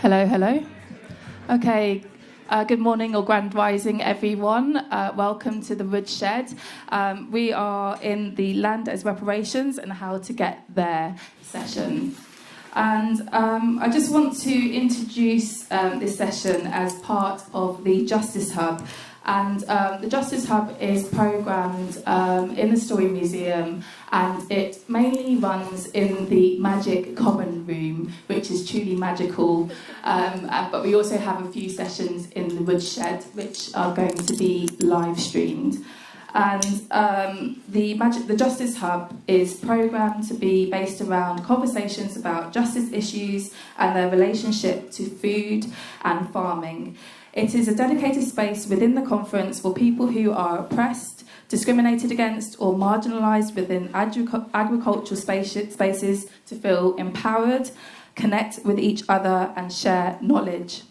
Hello, hello. Okay, good morning or grand rising, everyone. Welcome to the Woodshed. We are in the Land as Reparations and How to Get There session. And I just want to introduce this session as part of the Justice Hub. And the Justice Hub is programmed in the Story Museum, and it mainly runs in the Magic Common Room, which is truly magical. But we also have a few sessions in the Woodshed, which are going to be live streamed. And the Justice Hub is programmed to be based around conversations about justice issues and their relationship to food and farming. It is a dedicated space within the conference for people who are oppressed, discriminated against, or marginalised within agricultural spaces to feel empowered, connect with each other, and share knowledge.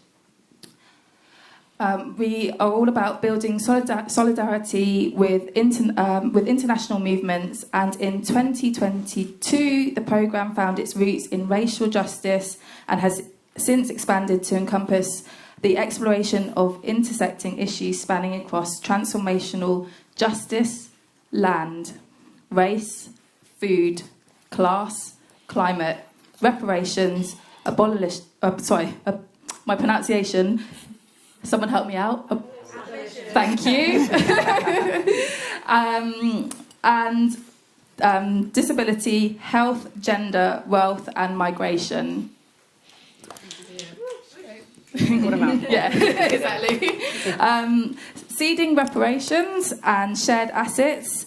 We are all about building solidarity with international movements, and in 2022, the programme found its roots in racial justice and has since expanded to encompass the exploration of intersecting issues spanning across transformational justice, land, race, food, class, climate, reparations, my pronunciation. Someone help me out. Thank you. and disability, health, gender, wealth, and migration. What about? Yeah, exactly. Seeding reparations and shared assets.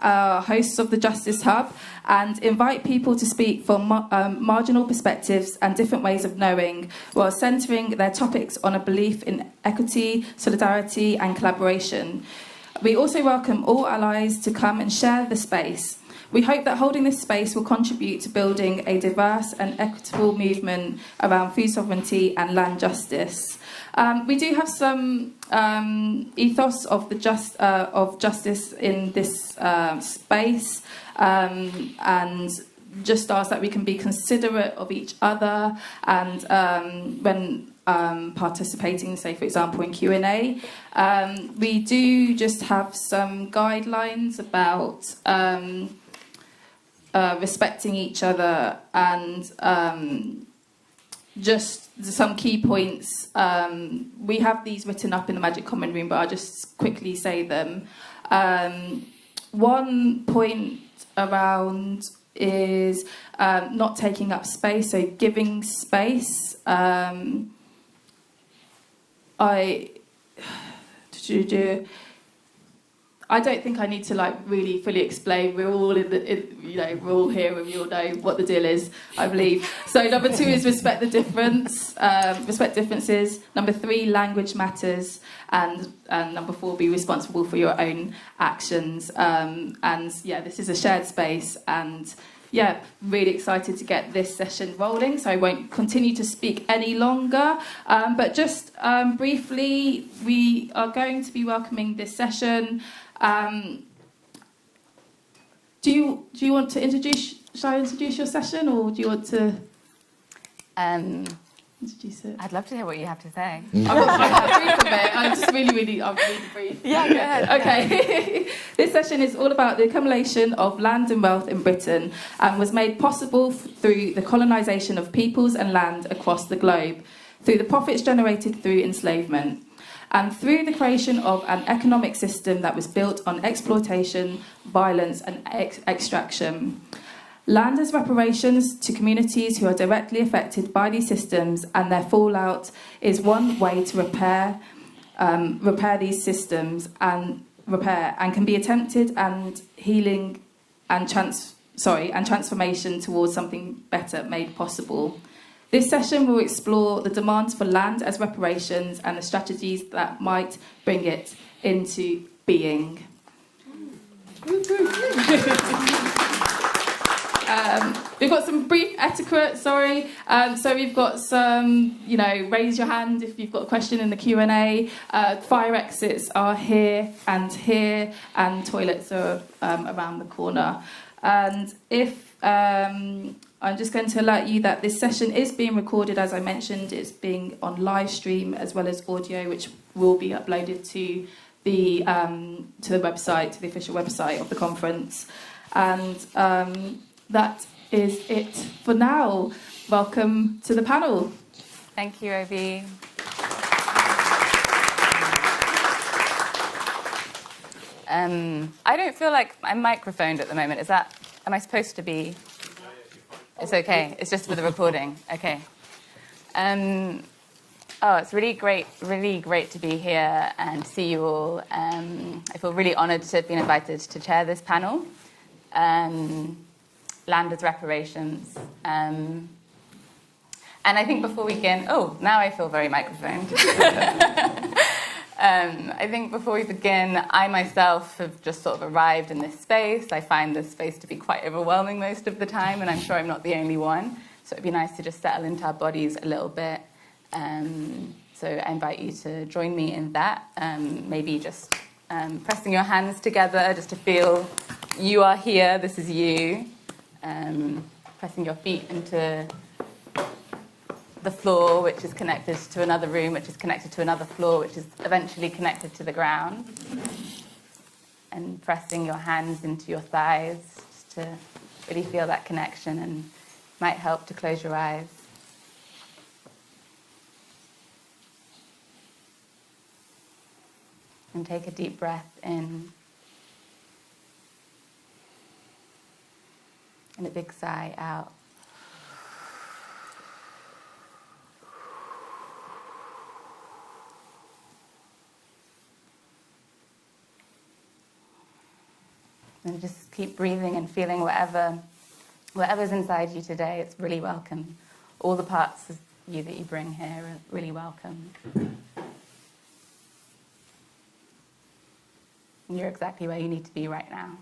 Are hosts of the Justice Hub and invite people to speak from marginal perspectives and different ways of knowing, while centering their topics on a belief in equity, solidarity, and collaboration. We also welcome all allies to come and share the space. We hope that holding this space will contribute to building a diverse and equitable movement around food sovereignty and land justice. We do have some ethos of justice in this space, and just ask that we can be considerate of each other, and when participating, say for example in Q&A, we do just have some guidelines about respecting each other, and just some key points. We have these written up in the Magic Common Room, but I'll just quickly say them. One point around is not taking up space, so giving space. I don't think I need to really fully explain. We're all we're all here, and we all know what the deal is, I believe. So number 2 is respect the difference, respect differences. Number 3, language matters, and number 4, be responsible for your own actions. This is a shared space, and really excited to get this session rolling. So I won't continue to speak any longer, but just briefly, we are going to be welcoming this session. Do you want to introduce? Shall I introduce your session, or do you want to introduce it? I'd love to hear what you have to say. I'm brief a bit. I'm really brief. Yeah, go ahead. Okay. This session is all about the accumulation of land and wealth in Britain, and was made possible through the colonisation of peoples and land across the globe, through the profits generated through enslavement, and through the creation of an economic system that was built on exploitation, violence, and extraction. Land as reparations to communities who are directly affected by these systems and their fallout is one way to repair these systems and can be attempted, and healing and transformation towards something better made possible. This session will explore the demands for land as reparations and the strategies that might bring it into being. We've got some brief etiquette, so we've got some, raise your hand if you've got a question in the Q&A. Fire exits are here, and toilets are around the corner. And if I'm just going to alert you that this session is being recorded, as I mentioned. It's being on live stream as well as audio, which will be uploaded to the website, to the official website of the conference. And that is it for now. Welcome to the panel. Thank you, Obi. I don't feel like I'm microphoned at the moment. Am I supposed to be? It's okay. It's just for the recording. Okay. It's really great to be here and see you all. I feel really honoured to have been invited to chair this panel. Land as reparations. And I think before we begin, now I feel very microphoned. I think before we begin, I myself have just sort of arrived in this space. I find this space to be quite overwhelming most of the time, and I'm sure I'm not the only one. So it'd be nice to just settle into our bodies a little bit. So I invite you to join me in that. Maybe just pressing your hands together just to feel you are here, this is you. Pressing your feet into the floor, which is connected to another room, which is connected to another floor, which is eventually connected to the ground. And pressing your hands into your thighs just to really feel that connection, and might help to close your eyes. And take a deep breath in. And a big sigh out. And just keep breathing and feeling whatever's inside you today. It's really welcome. All the parts of you that you bring here are really welcome. And you're exactly where you need to be right now.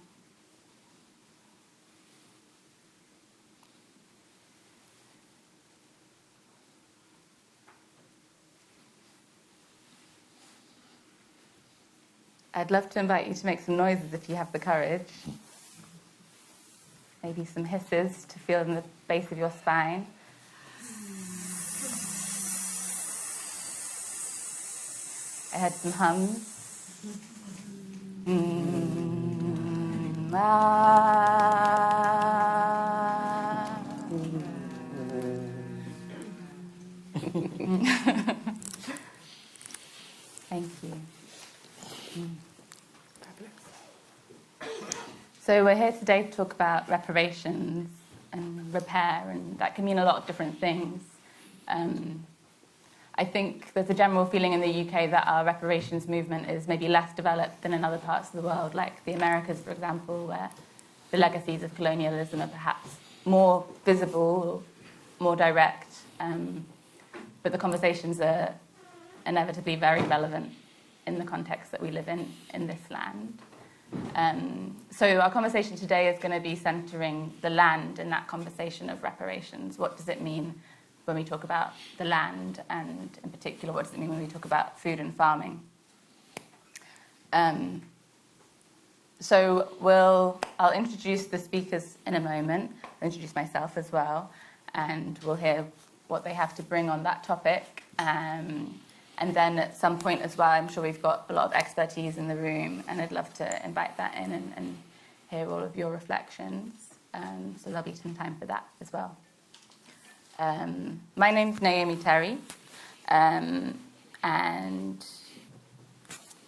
I'd love to invite you to make some noises if you have the courage. Maybe some hisses to feel in the base of your spine. I had some hums. Thank you. So we're here today to talk about reparations and repair, and that can mean a lot of different things. I think there's a general feeling in the UK that our reparations movement is maybe less developed than in other parts of the world, like the Americas, for example, where the legacies of colonialism are perhaps more visible, more direct, but the conversations are inevitably very relevant in the context that we live in this land. So our conversation today is going to be centering the land in that conversation of reparations. What does it mean when we talk about the land, and in particular, what does it mean when we talk about food and farming? So I'll introduce the speakers in a moment. I'll introduce myself as well, and we'll hear what they have to bring on that topic. And then at some point as well, I'm sure we've got a lot of expertise in the room, and I'd love to invite that in and hear all of your reflections. So there'll be some time for that as well. My name's Naomi Terry, and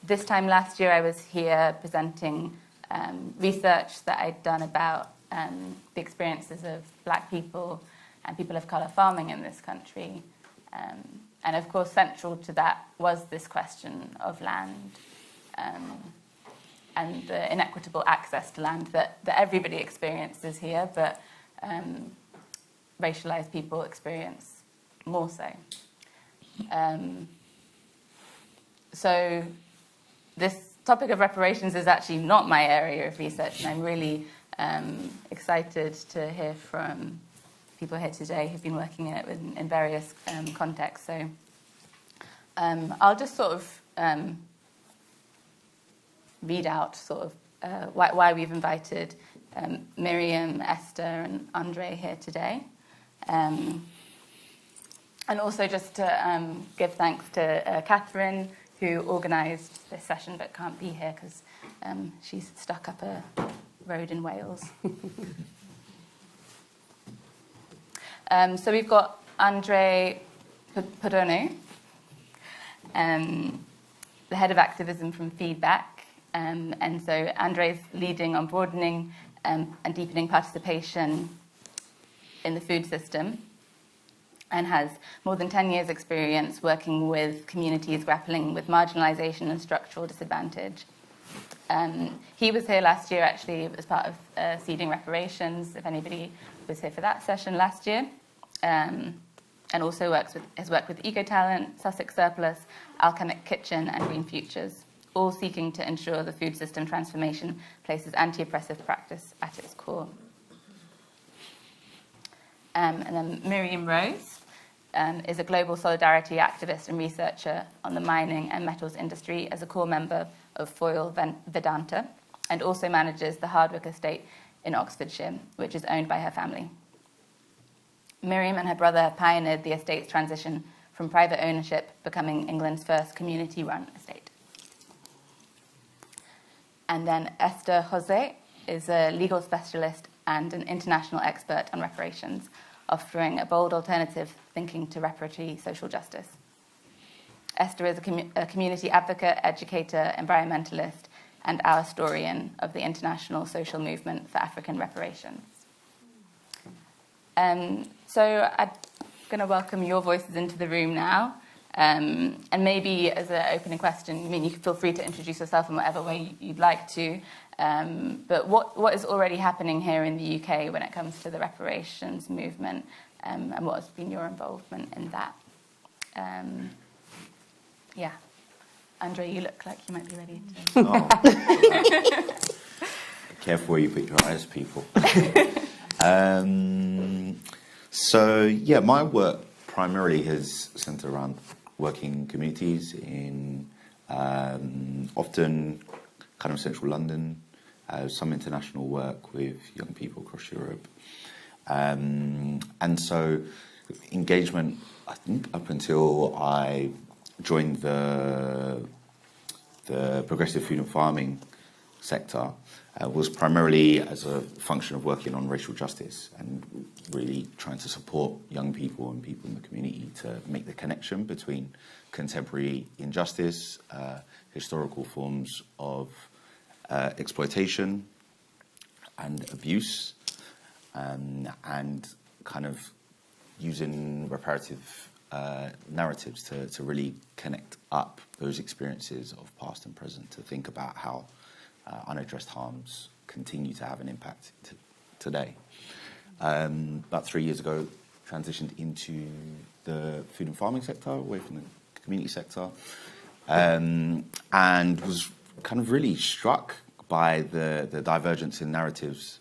this time last year I was here presenting research that I'd done about the experiences of Black people and people of colour farming in this country. And of course, central to that was this question of land and the inequitable access to land that everybody experiences here, but racialized people experience more so. So this topic of reparations is actually not my area of research, and I'm really excited to hear from people here today who've been working in it in various contexts. So I'll just sort of read out sort of why we've invited Miriam, Esther, and Andre here today. And also just to give thanks to Catherine, who organised this session but can't be here because she's stuck up a road in Wales. So we've got Andre Kpodonu, the head of activism from Feedback. And so Andre's leading on broadening and deepening participation in the food system and has more than 10 years' experience working with communities grappling with marginalisation and structural disadvantage. He was here last year, actually, as part of Seeding Reparations, if anybody was here for that session last year. And also has worked with Eco Talent, Sussex Surplus, Alchemic Kitchen and Green Futures, all seeking to ensure the food system transformation places anti-oppressive practice at its core. And then Miriam Rose is a global solidarity activist and researcher on the mining and metals industry as a core member of Foil Vedanta, and also manages the Hardwick estate in Oxfordshire, which is owned by her family. Miriam and her brother pioneered the estate's transition from private ownership, becoming England's first community-run estate. And then Esther Stanford-Xosei is a legal specialist and an international expert on reparations, offering a bold alternative thinking to reparatory social justice. Esther is a community advocate, educator, environmentalist, and our historian of the international social movement for African reparations. So I'm going to welcome your voices into the room now. And maybe as an opening question, I mean, you can feel free to introduce yourself in whatever way you'd like to. But what is already happening here in the UK when it comes to the reparations movement, and what has been your involvement in that? Yeah. Andre, you look like you might be ready to... Oh. Careful where you put your eyes, people. So, yeah, my work primarily has centered around working communities in often kind of central London, some international work with young people across Europe. And so engagement, I think, up until I joined the progressive food and farming sector, was primarily as a function of working on racial justice and really trying to support young people and people in the community to make the connection between contemporary injustice, historical forms of exploitation and abuse, and kind of using reparative narratives to really connect up those experiences of past and present, to think about how unaddressed harms continue to have an impact today. About 3 years ago, transitioned into the food and farming sector, away from the community sector, and was kind of really struck by the divergence in narratives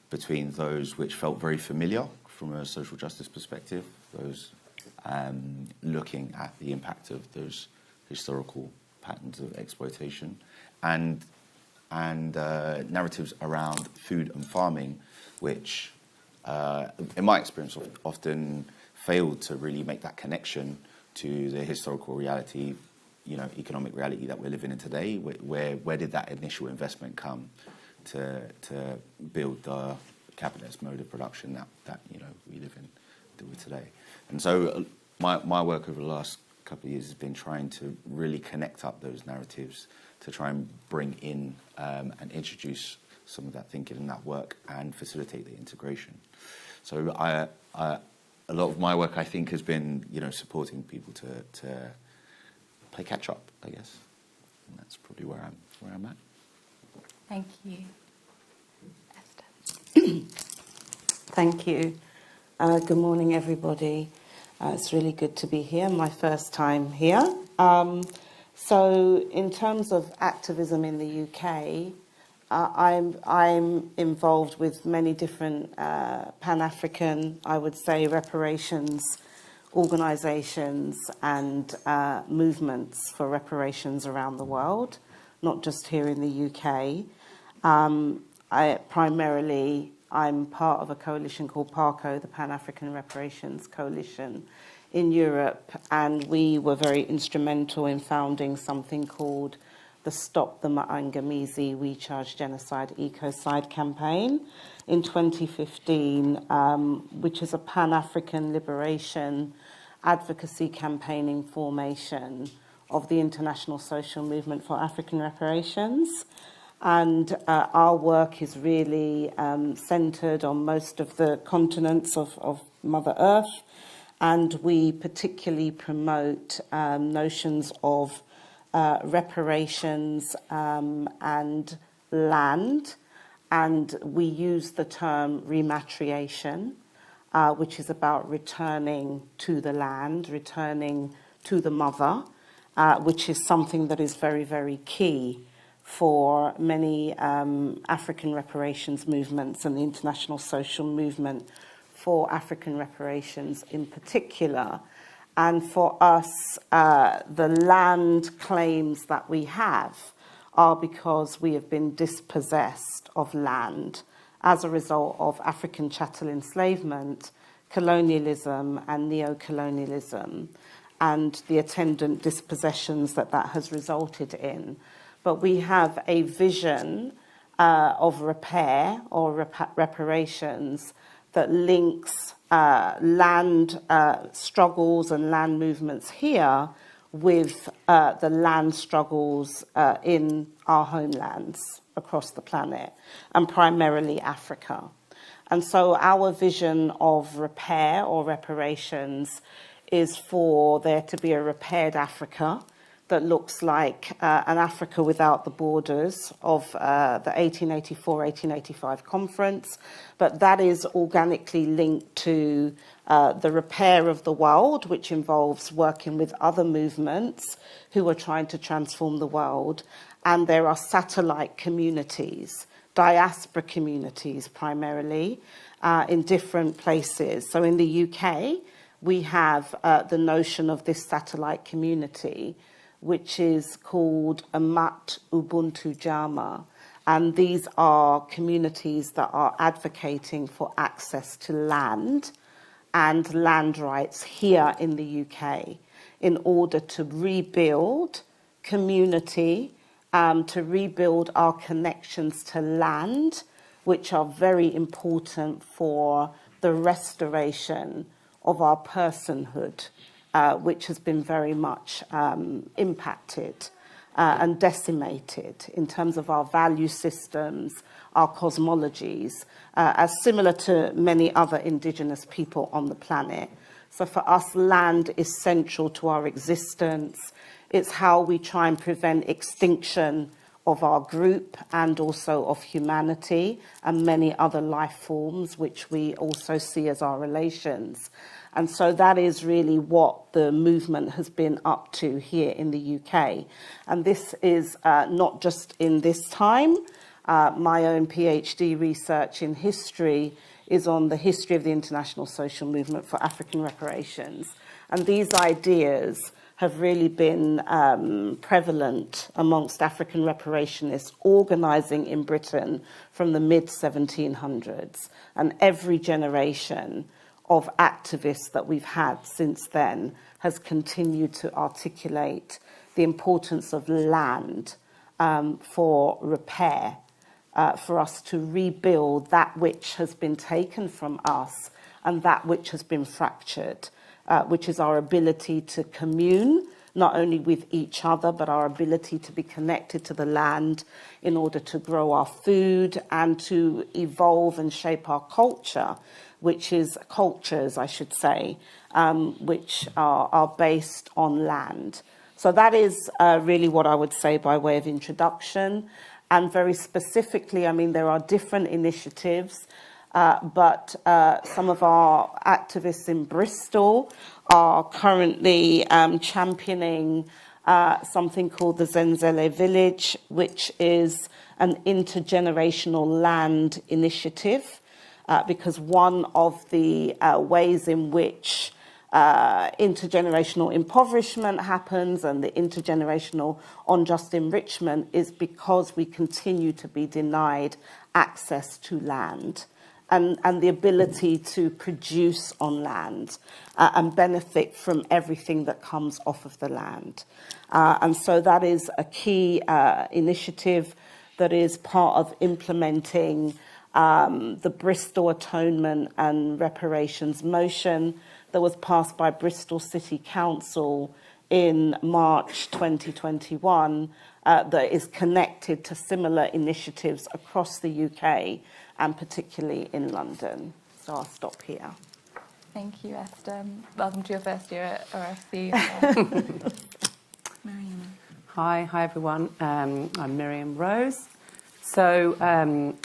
between those which felt very familiar from a social justice perspective, those looking at the impact of those historical patterns of exploitation, and narratives around food and farming, which, in my experience, often failed to really make that connection to the historical reality, economic reality that we're living in today. Where did that initial investment come to build the capitalist mode of production that we live in today? And so my work over the last couple of years has been trying to really connect up those narratives, to try and bring in and introduce some of that thinking and that work and facilitate the integration. So a lot of my work, I think, has been supporting people to play catch up, I guess, and that's probably where I'm at. Thank you. Esther. Thank you. Good morning, everybody. It's really good to be here, my first time here. So in terms of activism in the UK, I'm involved with many different Pan-African, I would say, reparations organisations and movements for reparations around the world, not just here in the UK. I'm part of a coalition called PARCO, the Pan-African Reparations Coalition in Europe, and we were very instrumental in founding something called the Stop the Maangamizi We Charge Genocide Ecocide campaign in 2015, which is a Pan-African liberation advocacy campaigning formation of the International Social Movement for African Reparations. And our work is really centred on most of the continents of Mother Earth, and we particularly promote notions of reparations and land, and we use the term rematriation, which is about returning to the land, returning to the mother, which is something that is very, very key for many African reparations movements and the international social movement for African reparations in particular. And for us, the land claims that we have are because we have been dispossessed of land as a result of African chattel enslavement, colonialism and neo-colonialism, and the attendant dispossessions that has resulted in. But we have a vision of repair or reparations that links land struggles and land movements here with the land struggles in our homelands across the planet, and primarily Africa. And so our vision of repair or reparations is for there to be a repaired Africa that looks like an Africa without the borders of the 1884-1885 conference, but that is organically linked to the repair of the world, which involves working with other movements who are trying to transform the world. And there are satellite communities, diaspora communities primarily, in different places. So in the UK, we have the notion of this satellite community, which is called Amat Ubuntu Jama. And these are communities that are advocating for access to land and land rights here in the UK in order to rebuild community, to rebuild our connections to land, which are very important for the restoration of our personhood, which has been very much impacted and decimated in terms of our value systems, our cosmologies, as similar to many other indigenous people on the planet. So for us, land is central to our existence. It's how we try and prevent extinction of our group and also of humanity and many other life forms, which we also see as our relations. And so that is really what the movement has been up to here in the UK. And this is not just in this time. My own PhD research in history is on the history of the international social movement for African reparations. And these ideas have really been prevalent amongst African reparationists organising in Britain from the mid-1700s. And every generation of activists that we've had since then has continued to articulate the importance of land for repair, for us to rebuild that which has been taken from us and that which has been fractured, which is our ability to commune, not only with each other, but our ability to be connected to the land in order to grow our food and to evolve and shape our culture, which is cultures, I should say, which are based on land. So that is really what I would say by way of introduction. And very specifically, I mean, there are different initiatives, but some of our activists in Bristol are currently championing something called the Zenzele Village, which is an intergenerational land initiative, because one of the ways in which intergenerational impoverishment happens and the intergenerational unjust enrichment is because we continue to be denied access to land and the ability to produce on land and benefit from everything that comes off of the land. And so that is a key initiative that is part of implementing the Bristol Atonement and Reparations motion that was passed by Bristol City Council in March 2021 that is connected to similar initiatives across the UK and particularly in London. So I'll stop here. Thank you, Esther. Welcome to your first year at RFC. Miriam. Hi everyone. I'm Miriam Rose. So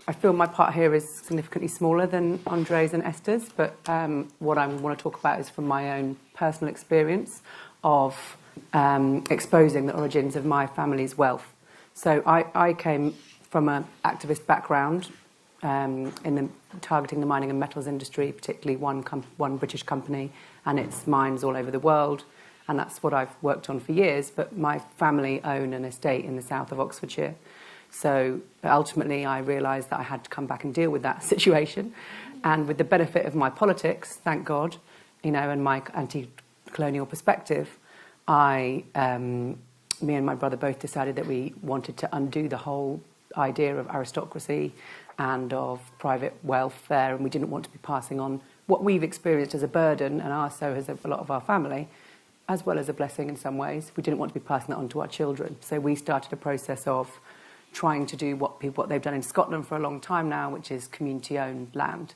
I feel my part here is significantly smaller than Andre's and Esther's, but what I want to talk about is from my own personal experience of exposing the origins of my family's wealth. So I came from an activist background in targeting the mining and metals industry, particularly one British company and its mines all over the world. And that's what I've worked on for years. But my family own an estate in the south of Oxfordshire. So ultimately, I realised that I had to come back and deal with that situation. And with the benefit of my politics, thank God, and my anti-colonial perspective, me and my brother both decided that we wanted to undo the whole idea of aristocracy and of private wealth there, and we didn't want to be passing on what we've experienced as a burden, and so has a lot of our family, as well as a blessing in some ways. We didn't want to be passing that on to our children. So we started a process of trying to do what they've done in Scotland for a long time now, which is community-owned land.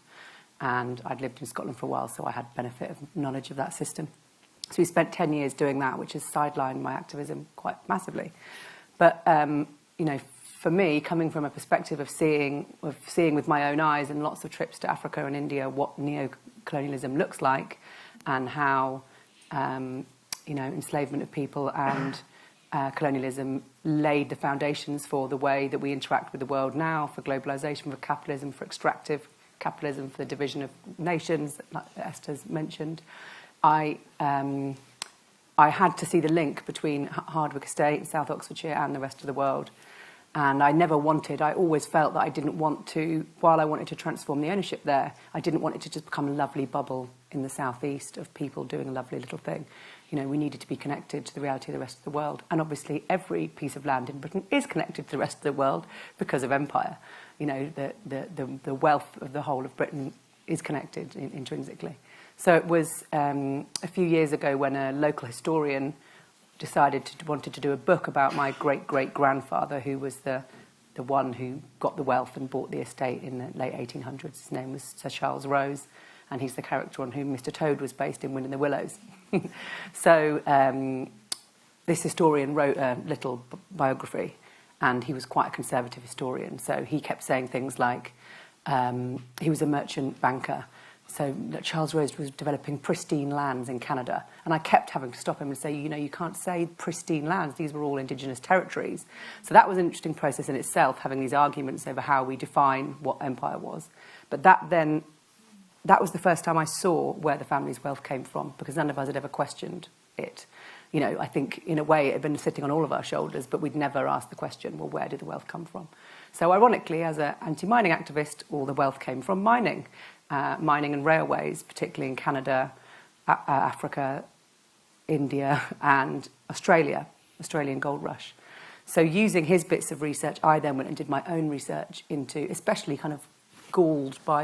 And I'd lived in Scotland for a while, so I had benefit of knowledge of that system. So we spent 10 years doing that, which has sidelined my activism quite massively. But, for me, coming from a perspective of seeing with my own eyes and lots of trips to Africa and India what neo-colonialism looks like and how, enslavement of people and colonialism laid the foundations for the way that we interact with the world now, for globalisation, for capitalism, for extractive capitalism, for the division of nations, like Esther's mentioned. I had to see the link between Hardwick Estate, South Oxfordshire and the rest of the world. And I always felt that I didn't want to, while I wanted to transform the ownership there, I didn't want it to just become a lovely bubble in the southeast of people doing a lovely little thing. We needed to be connected to the reality of the rest of the world. And obviously every piece of land in Britain is connected to the rest of the world because of empire. The wealth of the whole of Britain is connected intrinsically. So it was a few years ago when a local historian wanted to do a book about my great-great-grandfather, who was the one who got the wealth and bought the estate in the late 1800s. His name was Sir Charles Rose, and he's the character on whom Mr. Toad was based in Wind in the Willows. So this historian wrote a little biography, and he was quite a conservative historian. So he kept saying things like he was a merchant banker. So Charles Rose was developing pristine lands in Canada. And I kept having to stop him and say, you can't say pristine lands. These were all indigenous territories. So that was an interesting process in itself, having these arguments over how we define what empire was. But that was the first time I saw where the family's wealth came from, because none of us had ever questioned it. I think in a way it had been sitting on all of our shoulders, but we'd never asked the question, well, where did the wealth come from? So ironically, as an anti-mining activist, all the wealth came from mining. Mining and railways, particularly in Canada, Africa, India and Australian gold rush. So using his bits of research, I then went and did my own research into, especially kind of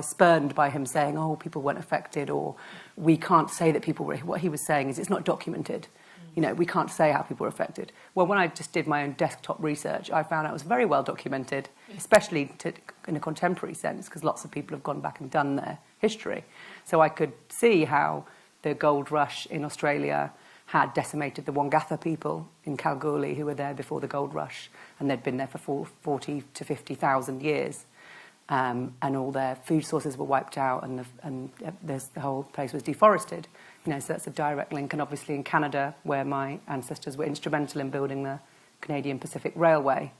spurned by him saying, people weren't affected, or we can't say that people were. What he was saying is it's not documented. We can't say how people were affected. Well, when I just did my own desktop research, I found out it was very well documented, especially in a contemporary sense, because lots of people have gone back and done their history. So I could see how the gold rush in Australia had decimated the Wongatha people in Kalgoorlie, who were there before the gold rush, and they'd been there for 40 to 50,000 years. And all their food sources were wiped out, and the whole place was deforested. So that's a direct link. And obviously in Canada, where my ancestors were instrumental in building the Canadian Pacific Railway,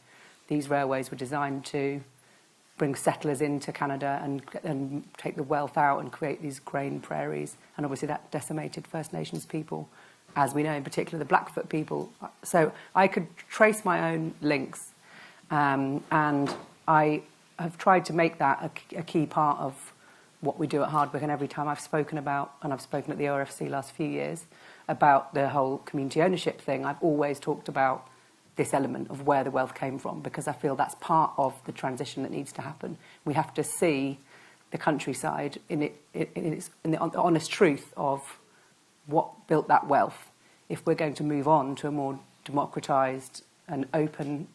these railways were designed to bring settlers into Canada and take the wealth out and create these grain prairies. And obviously that decimated First Nations people, as we know, in particular the Blackfoot people. So I could trace my own links. And I have tried to make that a key part of what we do at Hardwick, and every time I've spoken about, and I've spoken at the ORFC last few years, about the whole community ownership thing, I've always talked about this element of where the wealth came from, because I feel that's part of the transition that needs to happen. We have to see the countryside in the honest truth of what built that wealth. If we're going to move on to a more democratised and open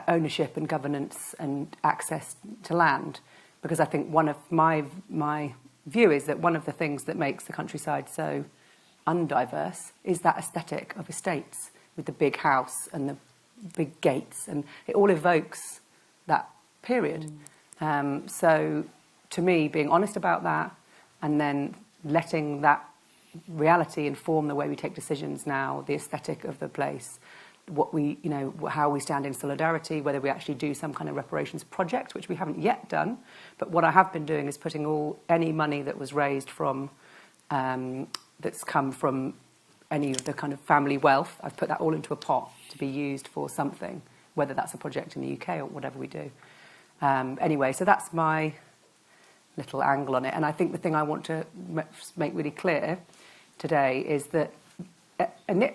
ownership and governance and access to land, because I think one of my view is that one of the things that makes the countryside so undiverse is that aesthetic of estates with the big house and the big gates, and it all evokes that period. So to me, being honest about that and then letting that reality inform the way we take decisions now, the aesthetic of the place, what we, you know, how we stand in solidarity, whether we actually do some kind of reparations project, which we haven't yet done. But what I have been doing is putting any money that was raised from, that's come from any of the kind of family wealth, I've put that all into a pot to be used for something, whether that's a project in the UK or whatever we do. Anyway, so that's my little angle on it. And I think the thing I want to make really clear today is that,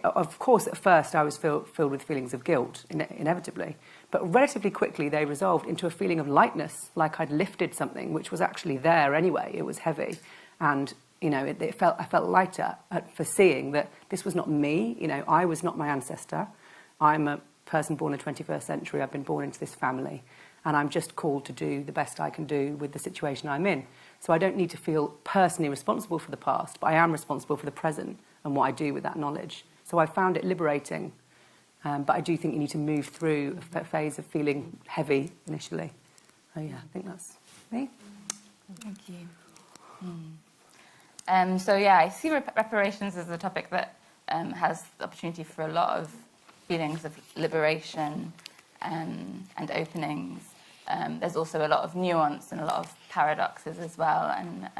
of course, at first I was filled with feelings of guilt, inevitably. But relatively quickly they resolved into a feeling of lightness, like I'd lifted something which was actually there anyway. It was heavy. And, you know, I felt lighter for seeing that this was not me. You know, I was not my ancestor. I'm a person born in the 21st century. I've been born into this family. And I'm just called to do the best I can do with the situation I'm in. So I don't need to feel personally responsible for the past, but I am responsible for the present and what I do with that knowledge. So I found it liberating. But I do think you need to move through a phase of feeling heavy initially. So yeah, I think that's me. Thank you. So yeah, I see reparations as a topic that has the opportunity for a lot of feelings of liberation and openings. There's also a lot of nuance and a lot of paradoxes as well. And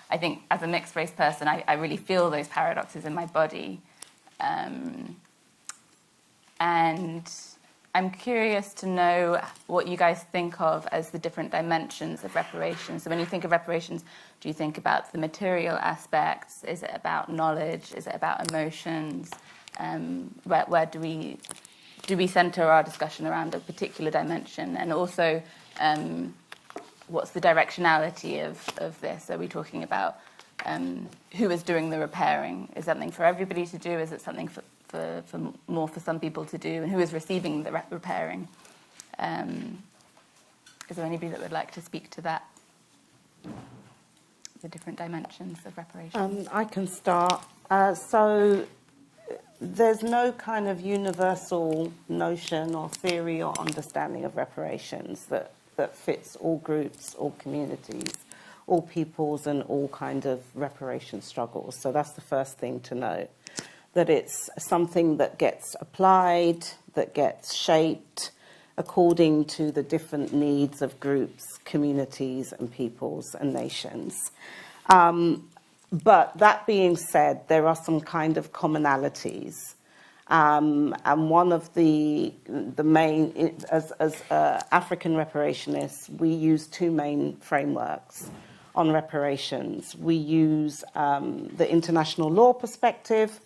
I think as a mixed race person, I really feel those paradoxes in my body. And I'm curious to know what you guys think of as the different dimensions of reparations. So when you think of reparations, do you think about the material aspects? Is it about knowledge? Is it about emotions? Where do we centre our discussion around a particular dimension? And also, what's the directionality of this? Are we talking about who is doing the repairing? Is something for everybody to do? Is it something for more for some people to do? And who is receiving the repairing? Is there anybody that would like to speak to that? The different dimensions of reparations. I can start. So there's no kind of universal notion or theory or understanding of reparations that fits all groups, all communities, all peoples and all kind of reparation struggles. So that's the first thing to note, that it's something that gets applied, that gets shaped according to the different needs of groups, communities and peoples and nations. But that being said, there are some kind of commonalities. And one of the main, as African reparationists, we use two main frameworks on reparations. We use the international law perspective,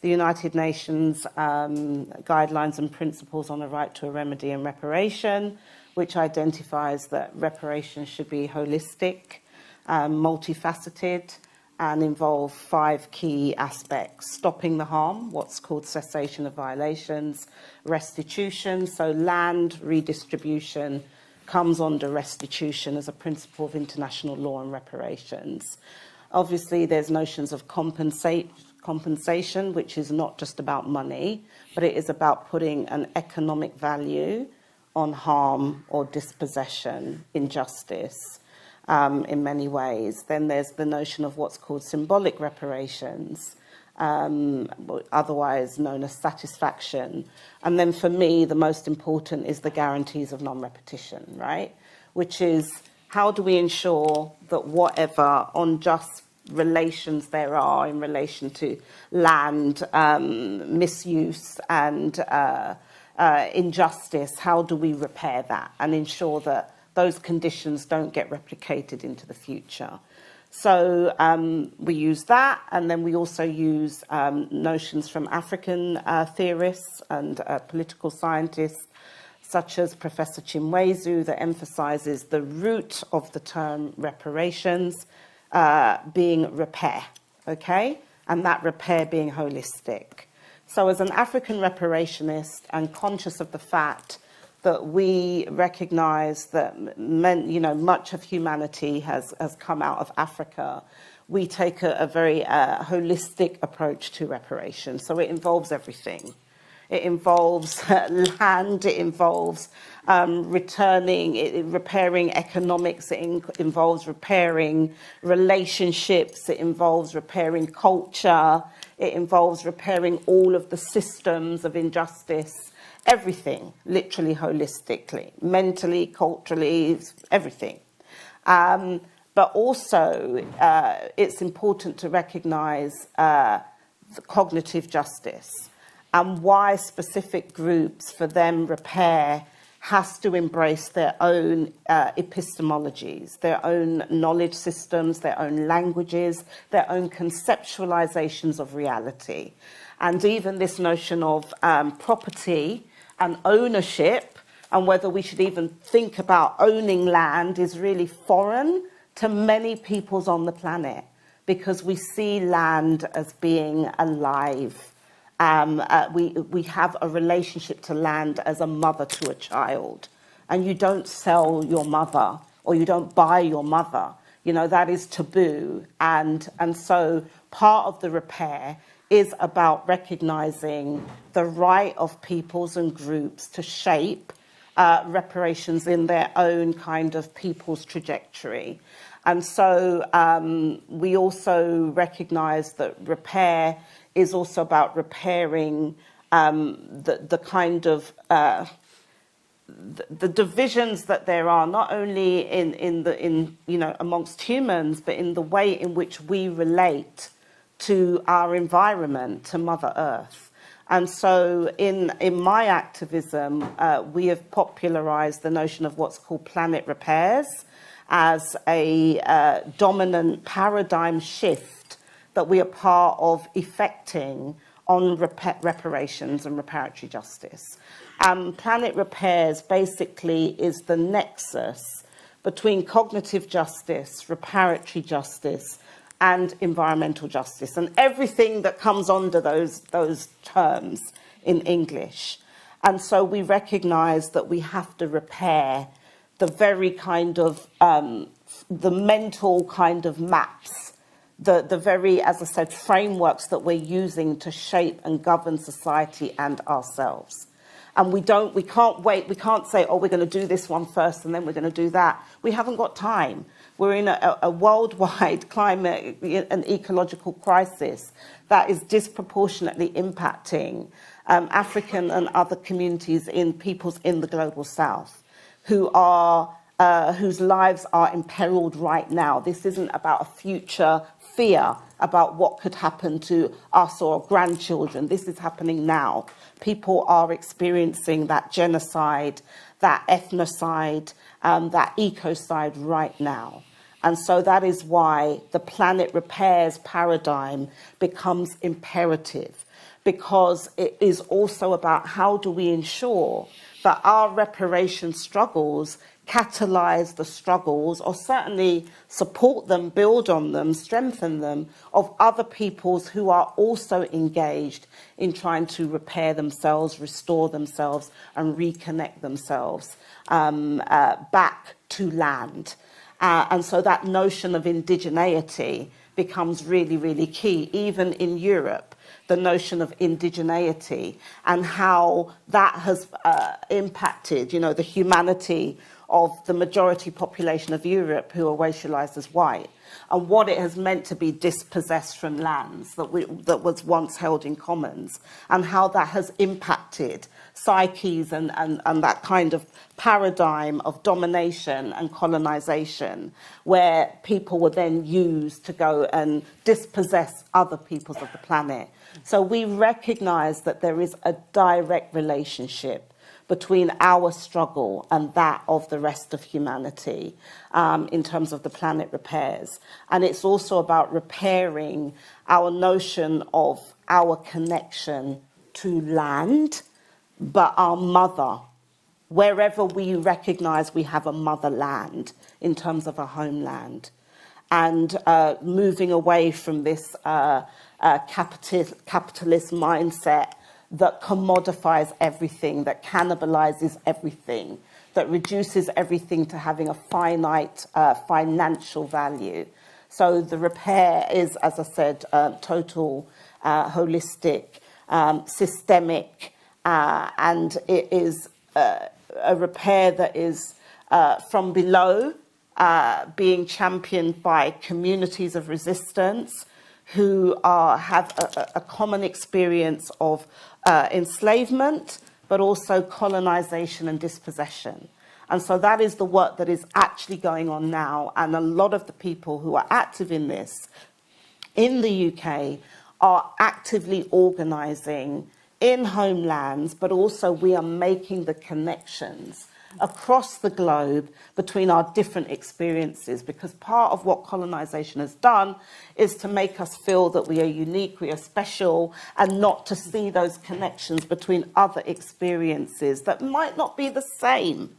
the United Nations guidelines and principles on the right to a remedy and reparation, which identifies that reparations should be holistic, multifaceted, and involve 5 key aspects: stopping the harm, what's called cessation of violations, restitution, so land redistribution comes under restitution as a principle of international law and reparations. Obviously, there's notions of compensation, which is not just about money, but it is about putting an economic value on harm or dispossession, injustice. In many ways. Then there's the notion of what's called symbolic reparations, otherwise known as satisfaction. And then for me, the most important is the guarantees of non-repetition, right? Which is, how do we ensure that whatever unjust relations there are in relation to land misuse and injustice, how do we repair that and ensure that those conditions don't get replicated into the future? So we use that, and then we also use notions from African theorists and political scientists, such as Professor Chinwezu, that emphasises the root of the term reparations being repair, okay? And that repair being holistic. So as an African reparationist and conscious of the fact that we recognise that much of humanity has come out of Africa, we take a very holistic approach to reparations. So it involves everything. It involves land, it involves repairing economics, it involves repairing relationships, it involves repairing culture, it involves repairing all of the systems of injustice. Everything, literally holistically, mentally, culturally, everything. But also, it's important to recognise the cognitive justice and why specific groups, for them, repair has to embrace their own epistemologies, their own knowledge systems, their own languages, their own conceptualizations of reality. And even this notion of property and ownership, and whether we should even think about owning land, is really foreign to many peoples on the planet, because we see land as being alive. We have a relationship to land as a mother to a child, and you don't sell your mother or you don't buy your mother. That is taboo, and so part of the repair is about recognising the right of peoples and groups to shape reparations in their own kind of people's trajectory. And so we also recognise that repair is also about repairing the kind of the divisions that there are, not only in amongst humans, but in the way in which we relate to our environment, to Mother Earth. And so in my activism, we have popularised the notion of what's called planet repairs as a dominant paradigm shift that we are part of effecting on reparations and reparatory justice. Planet repairs basically is the nexus between cognitive justice, reparatory justice, and environmental justice, and everything that comes under those terms in English. And so we recognise that we have to repair the very kind of the mental kind of maps, the very, as I said, frameworks that we're using to shape and govern society and ourselves. And we can't wait, we can't say, we're going to do this one first and then we're going to do that. We haven't got time. We're in a worldwide climate and ecological crisis that is disproportionately impacting African and other communities in peoples in the global south whose lives are imperiled right now. This isn't about a future fear about what could happen to us or grandchildren. This is happening now. People are experiencing that genocide, that ethnocide, that ecocide right now. And so that is why the planet repairs paradigm becomes imperative, because it is also about how do we ensure that our reparation struggles catalyse the struggles, or certainly support them, build on them, strengthen them, of other peoples who are also engaged in trying to repair themselves, restore themselves, and reconnect themselves back to land. And so that notion of indigeneity becomes really, really key, even in Europe. The notion of indigeneity and how that has impacted, the humanity of the majority population of Europe who are racialized as white, and what it has meant to be dispossessed from lands that was once held in commons, and how that has impacted psyches and that kind of paradigm of domination and colonisation, where people were then used to go and dispossess other peoples of the planet. So we recognise that there is a direct relationship between our struggle and that of the rest of humanity in terms of the planet repairs. And it's also about repairing our notion of our connection to land, but our mother, wherever we recognise we have a motherland in terms of a homeland. And moving away from this capitalist mindset that commodifies everything, that cannibalizes everything, that reduces everything to having a finite financial value. So the repair is, as I said, total, holistic, systemic, and it is a repair that is from below, being championed by communities of resistance who have a common experience of enslavement, but also colonisation and dispossession. And so that is the work that is actually going on now. And a lot of the people who are active in this in the UK are actively organising in homelands, but also we are making the connections across the globe between our different experiences, because part of what colonisation has done is to make us feel that we are unique, we are special, and not to see those connections between other experiences that might not be the same.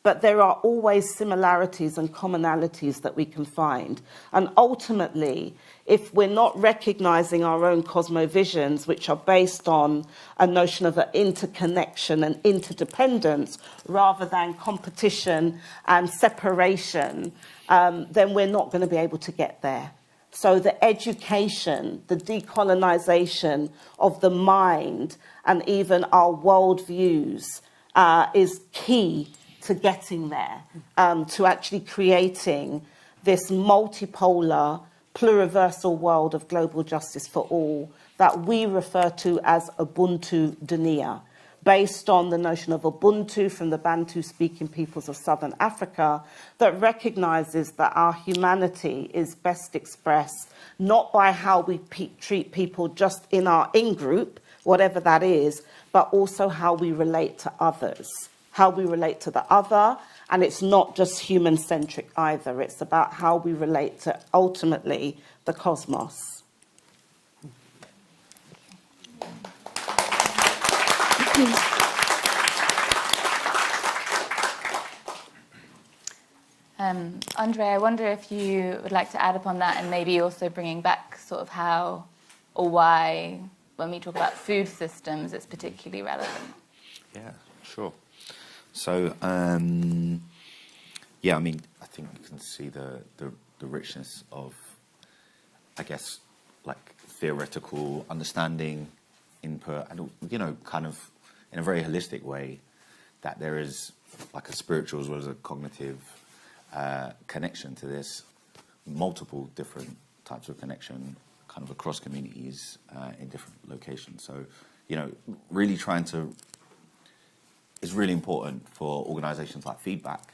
But there are always similarities and commonalities that we can find. And ultimately, if we're not recognising our own cosmovisions, which are based on a notion of an interconnection and interdependence, rather than competition and separation, then we're not going to be able to get there. So the education, the decolonisation of the mind and even our worldviews is key to getting there, to actually creating this multipolar, pluriversal world of global justice for all that we refer to as Ubuntu Dunia, based on the notion of Ubuntu from the Bantu-speaking peoples of Southern Africa, that recognises that our humanity is best expressed not by how we treat people just in our in-group, whatever that is, but also how we relate to others. How we relate to the other, and it's not just human-centric either. It's about how we relate to, ultimately, the cosmos. Andre, I wonder if you would like to add upon that, and maybe also bringing back sort of how or why, when we talk about food systems, it's particularly relevant. Yeah, sure. So, yeah, I mean, I think you can see the richness of, I guess, like theoretical understanding, input, and, you know, kind of in a very holistic way, that there is like a spiritual as well as a cognitive connection to this, multiple different types of connection, kind of across communities in different locations. So, you know, really trying to, is really important for organisations like Feedback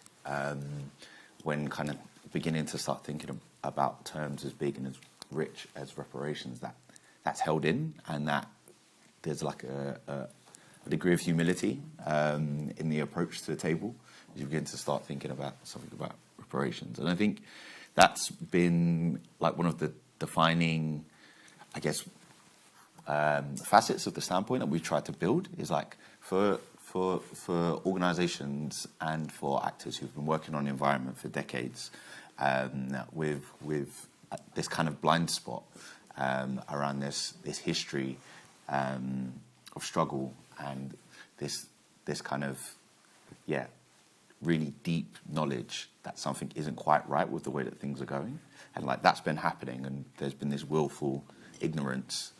when kind of beginning to start thinking about terms as big and as rich as reparations, that's held in, and that there's like a degree of humility in the approach to the table as you begin to start thinking about something about reparations. And I think that's been like one of the defining, I guess, facets of the standpoint that we've tried to build, is like for organisations and for actors who've been working on the environment for decades, with this kind of blind spot around this history of struggle and this kind of really deep knowledge that something isn't quite right with the way that things are going, and like that's been happening, and there's been this willful ignorance.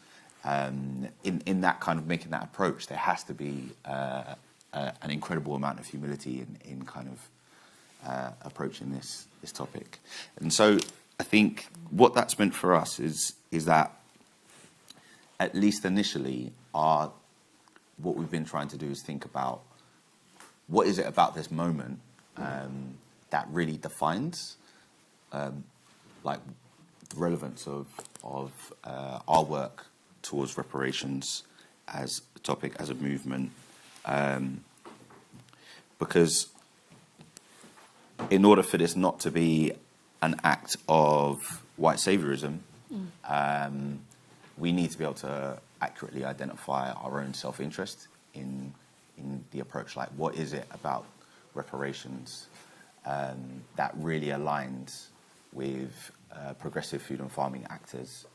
In that kind of making that approach, there has to be an incredible amount of humility in kind of approaching this topic. And so I think what that's meant for us is that, at least initially, what we've been trying to do is think about what is it about this moment that really defines like the relevance of our work towards reparations as a topic, as a movement, because in order for this not to be an act of white saviorism, we need to be able to accurately identify our own self-interest in the approach. Like, what is it about reparations that really aligns with progressive food and farming actors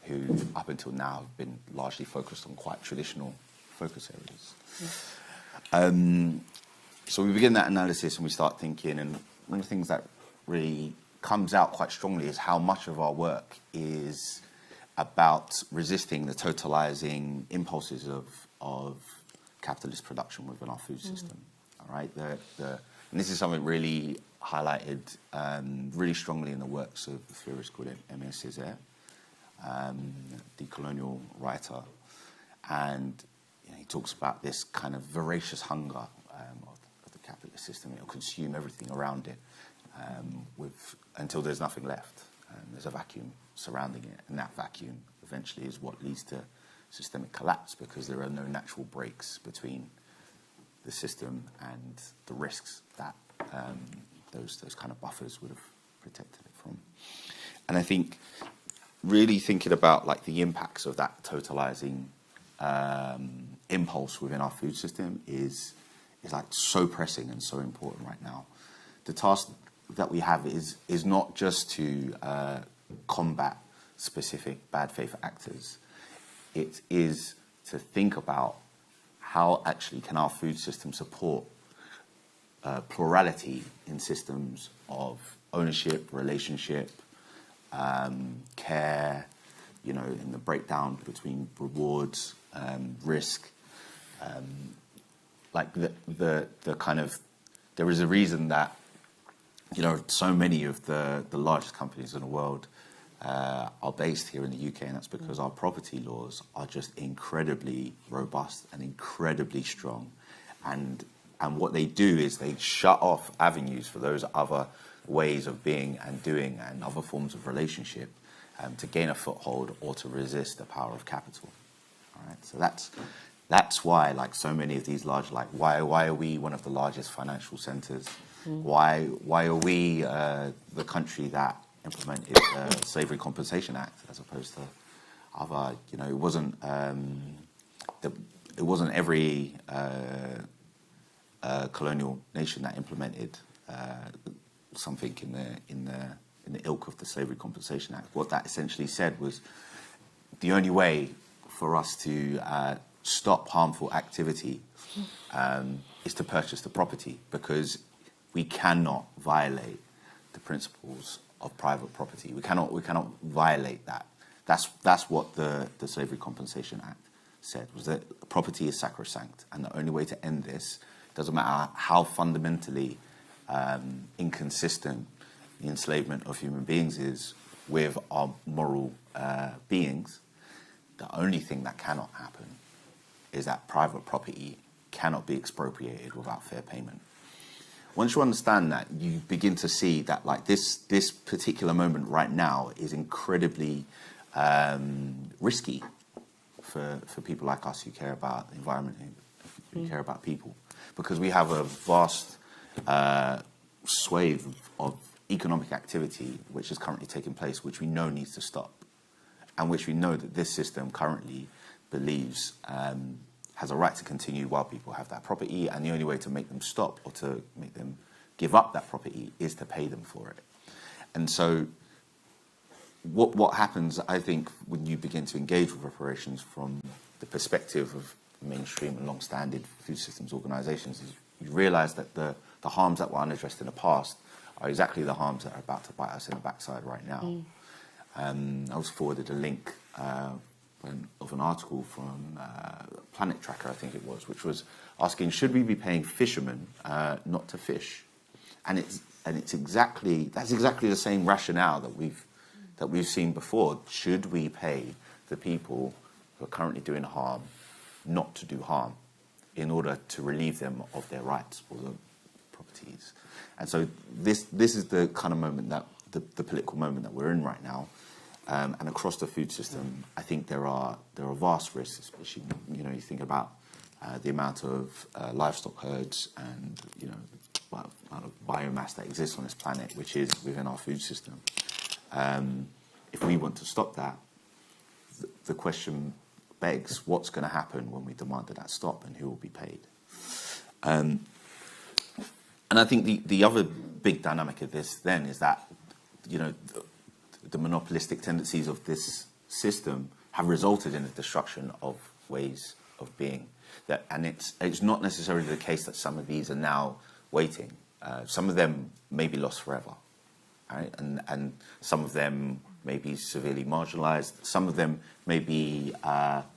who, up until now, have been largely focused on quite traditional focus areas. So we begin that analysis and we start thinking, and one of the things that really comes out quite strongly is how much of our work is about resisting the totalizing impulses of capitalist production within our food system. All right, and this is something really highlighted really strongly in the works of the theorist called Aimé Césaire, the colonial writer, and he talks about this kind of voracious hunger of the capitalist system. It'll consume everything around it until there's nothing left. There's a vacuum surrounding it, and that vacuum eventually is what leads to systemic collapse, because there are no natural breaks between the system and the risks that those kind of buffers would have protected it from. And I think really thinking about like the impacts of that totalizing impulse within our food system is like so pressing and so important right now. The task that we have is not just to combat specific bad faith actors. It is to think about how actually can our food system support plurality in systems of ownership, relationship, care, in the breakdown between rewards, risk. Like the kind of, there is a reason that so many of the largest companies in the world are based here in the UK, and that's because our property laws are just incredibly robust and incredibly strong. And what they do is they shut off avenues for those other ways of being and doing and other forms of relationship to gain a foothold or to resist the power of capital. All right, so that's why, like, so many of these large, like, why are we one of the largest financial centres? Why are we the country that implemented the Slavery Compensation Act as opposed to other? It wasn't every colonial nation that implemented something in the ilk of the Slavery Compensation Act. What that essentially said was the only way for us to stop harmful activity is to purchase the property, because we cannot violate the principles of private property. We cannot violate that. That's what the Slavery Compensation Act said, was that property is sacrosanct, and the only way to end this, doesn't matter how fundamentally inconsistent the enslavement of human beings is with our moral beings, the only thing that cannot happen is that private property cannot be expropriated without fair payment. Once you understand that, you begin to see that, like, this particular moment right now is incredibly risky for people like us who care about the environment, who care about people, because we have a vast swathe of economic activity which is currently taking place, which we know needs to stop, and which we know that this system currently believes has a right to continue while people have that property, and the only way to make them stop or to make them give up that property is to pay them for it. And so what happens, I think, when you begin to engage with reparations from the perspective of mainstream and long-standing food systems organisations, is you realise that the harms that were unaddressed in the past are exactly the harms that are about to bite us in the backside right now. I was forwarded a link of an article from Planet Tracker, I think it was, which was asking, should we be paying fishermen not to fish? And that's exactly the same rationale that we've seen before. Should we pay the people who are currently doing harm not to do harm in order to relieve them of their rights or the properties? And so this is the kind of moment that the political moment that we're in right now. And across the food system, I think there are vast risks, especially, you think about the amount of livestock herds and amount of biomass that exists on this planet, which is within our food system. If we want to stop that, the question begs, what's going to happen when we demand that stop, and who will be paid? And I think the other big dynamic of this then is that, the monopolistic tendencies of this system have resulted in the destruction of ways of being. And it's not necessarily the case that some of these are now waiting. Some of them may be lost forever, right? And some of them may be severely marginalised. Some of them may be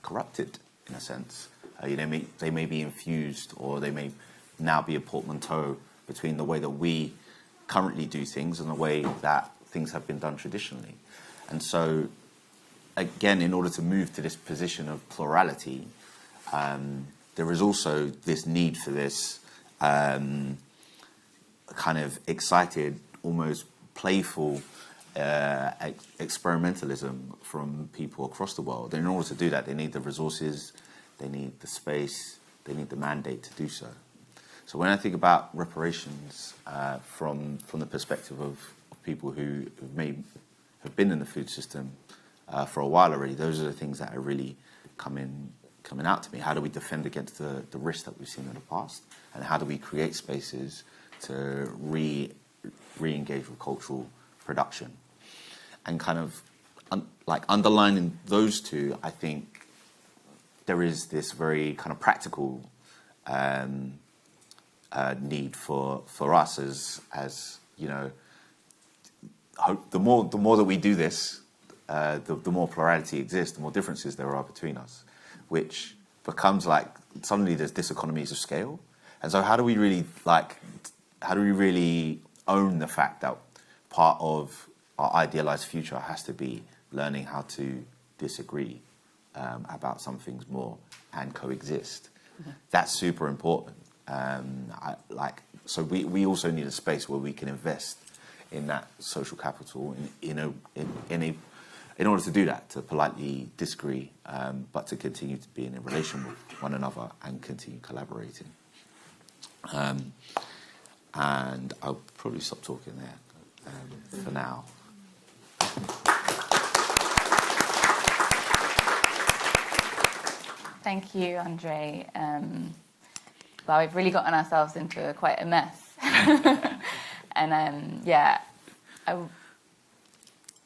corrupted, in a sense. They may be infused, or they may now be a portmanteau between the way that we currently do things and the way that things have been done traditionally. And so, again, in order to move to this position of plurality, there is also this need for this kind of excited, almost playful experimentalism from people across the world. And in order to do that, they need the resources, they need the space, they need the mandate to do so. So when I think about reparations from the perspective of people who have been in the food system for a while already, those are the things that are really coming out to me. How do we defend against the risks that we've seen in the past? And how do we create spaces to re-engage with cultural production? And kind of underlining those two, I think there is this very kind of practical need for us as the more that we do this, the more plurality exists, the more differences there are between us, which becomes like suddenly there's diseconomies of scale. And so how do we really own the fact that part of our idealized future has to be learning how to disagree about some things more and coexist? Mm-hmm. That's super important. So we also need a space where we can invest in that social capital in order to do that, to politely disagree, but to continue to be in a relation with one another and continue collaborating. And I'll probably stop talking there for now. Thank you, Andre. Well, we've really gotten ourselves into quite a mess. And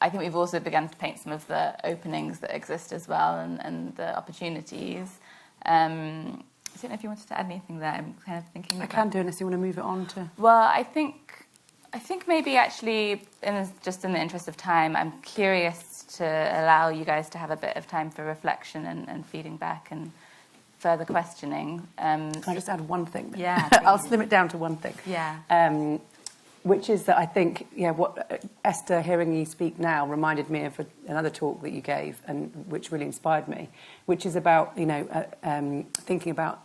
I think we've also begun to paint some of the openings that exist as well, and the opportunities. I don't know if you wanted to add anything there. I'm kind of thinking. I can do, unless you want to move it on to. Well, I think maybe actually, just in the interest of time, I'm curious to allow you guys to have a bit of time for reflection and feeding back and further questioning. Can I just add one thing? Yeah. I'll slim it down to one thing. Yeah. Which is that I think, what Esther, hearing you speak now, reminded me of another talk that you gave, and which really inspired me, which is about, thinking about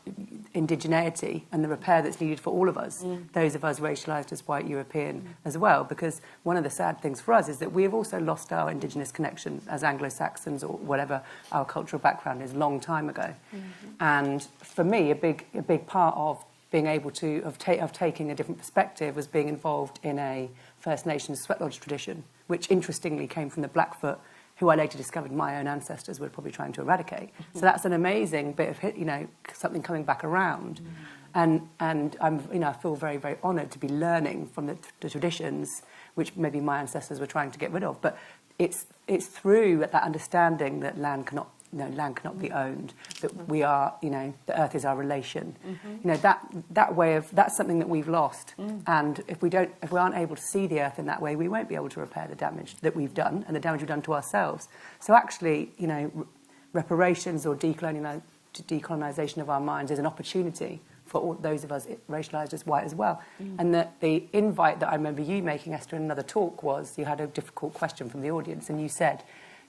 indigeneity and the repair that's needed for all of us, those of us racialised as white European as well, because one of the sad things for us is that we have also lost our indigenous connection as Anglo-Saxons or whatever our cultural background is, long time ago. Mm-hmm. And for me, a big part of being able to, of taking a different perspective, was being involved in a First Nations sweat lodge tradition, which interestingly came from the Blackfoot, who I later discovered my own ancestors were probably trying to eradicate. Mm-hmm. So that's an amazing bit of, something coming back around. Mm-hmm. And I'm, I feel very, very honoured to be learning from the traditions, which maybe my ancestors were trying to get rid of. But it's through that understanding that land cannot be owned, that we are, the earth is our relation. Mm-hmm. That way of, that's something that we've lost. And if we aren't able to see the earth in that way, we won't be able to repair the damage that we've done and the damage we've done to ourselves. So actually, reparations or decolonisation of our minds is an opportunity for all those of us racialised as white as well. And that the invite that I remember you making, Esther, in another talk was, you had a difficult question from the audience, and you said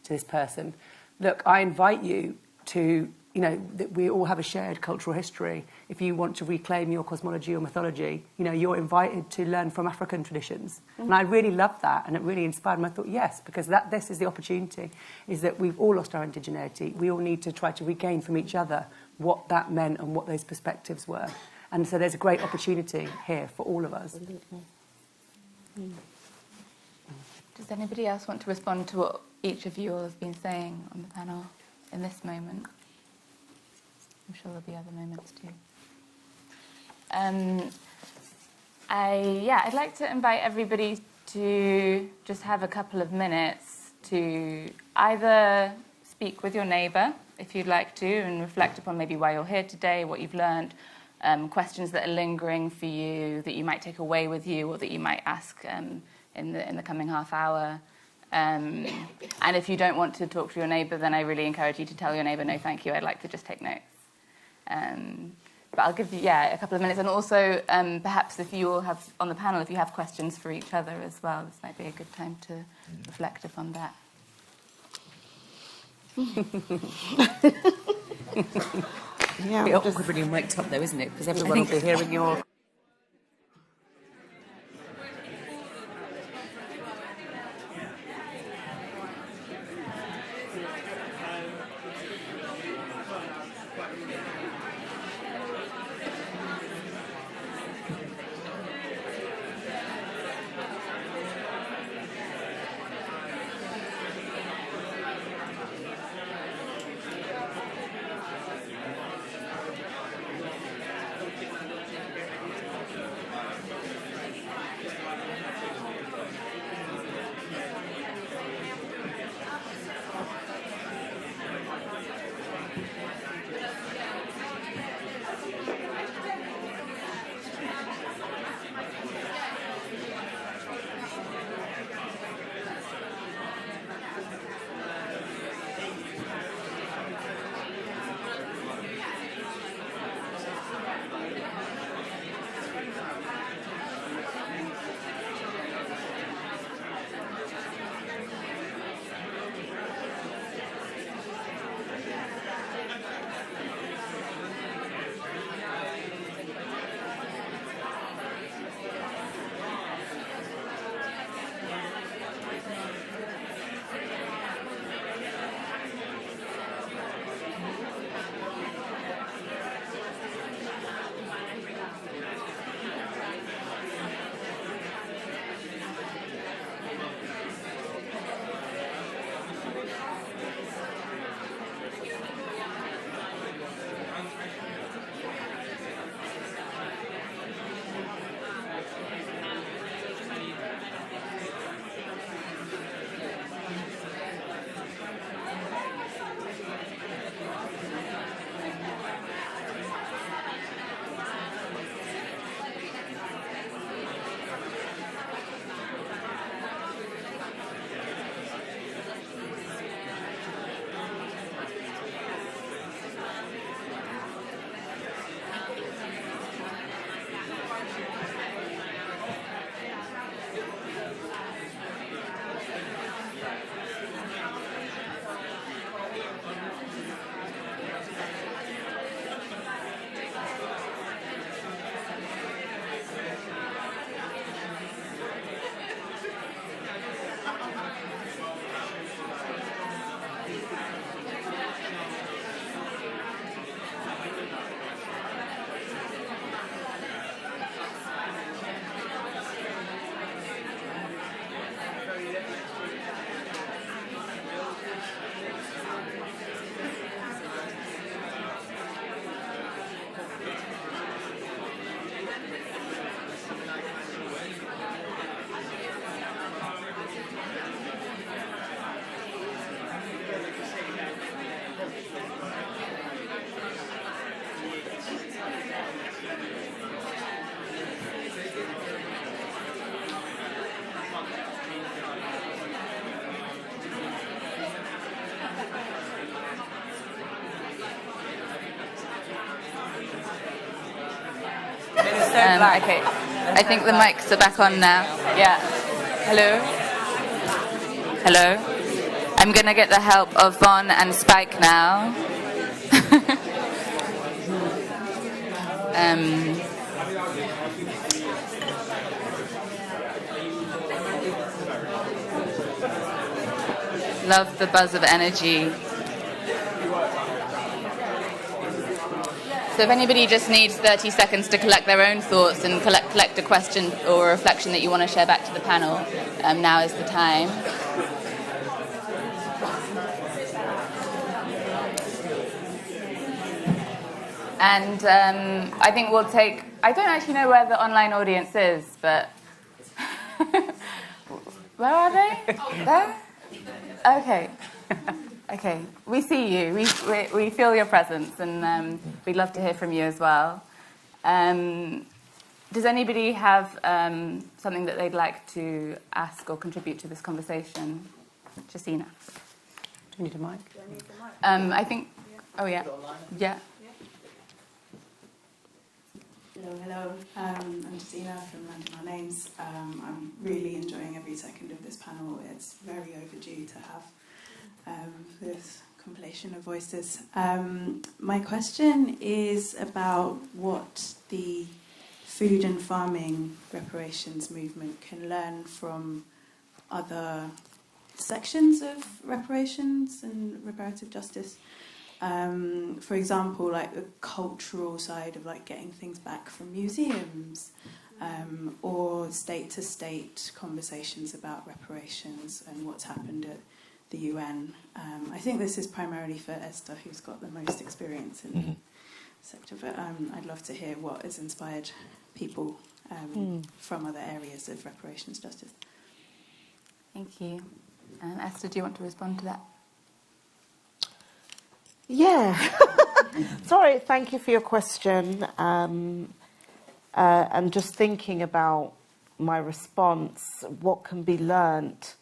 to this person, look, I invite you to that we all have a shared cultural history. If you want to reclaim your cosmology or mythology, you're invited to learn from African traditions. And I really loved that, and it really inspired me. I thought, yes, because this is the opportunity, is that we've all lost our indigeneity. We all need to try to regain from each other what that meant and what those perspectives were. And so there's a great opportunity here for all of us. Does anybody else want to respond to what each of you all have been saying on the panel in this moment? I'm sure there'll be other moments too. I'd like to invite everybody to just have a couple of minutes to either speak with your neighbour, if you'd like to, and reflect upon maybe why you're here today, what you've learned, questions that are lingering for you, that you might take away with you, or that you might ask in the coming half hour. And if you don't want to talk to your neighbour, then I really encourage you to tell your neighbour, no, thank you, I'd like to just take notes. But I'll give you, a couple of minutes. And also, perhaps if you all have, on the panel, if you have questions for each other as well, this might be a good time to reflect upon that. Yeah, it's awkward when you're mic'd up though, isn't it? Because everyone will be hearing your... Okay, I think the mics are back on now. Yeah. Hello? Hello? I'm going to get the help of Von and Spike now. Love the buzz of energy. So if anybody just needs 30 seconds to collect their own thoughts and collect a question or a reflection that you want to share back to the panel, now is the time. And I think we'll take... I don't actually know where the online audience is, but... Where are they? There? Okay. Okay. We see you. We feel your presence, and we'd love to hear from you as well. Does anybody have something that they'd like to ask or contribute to this conversation? Jacina. Do you need a mic? I think... Oh, yeah. Yeah. Hello. I'm Jacina from London Our Names. I'm really enjoying every second of this panel. It's very overdue to have this compilation of voices. My question is about what the food and farming reparations movement can learn from other sections of reparations and reparative justice. For example, like the cultural side of like getting things back from museums, or state-to-state conversations about reparations and what's happened at the UN. I think this is primarily for Esther, who's got the most experience in the sector, but I'd love to hear what has inspired people from other areas of reparations justice. Thank you. Esther, do you want to respond to that? Yeah. Sorry, thank you for your question. And just thinking about my response, what can be learnt?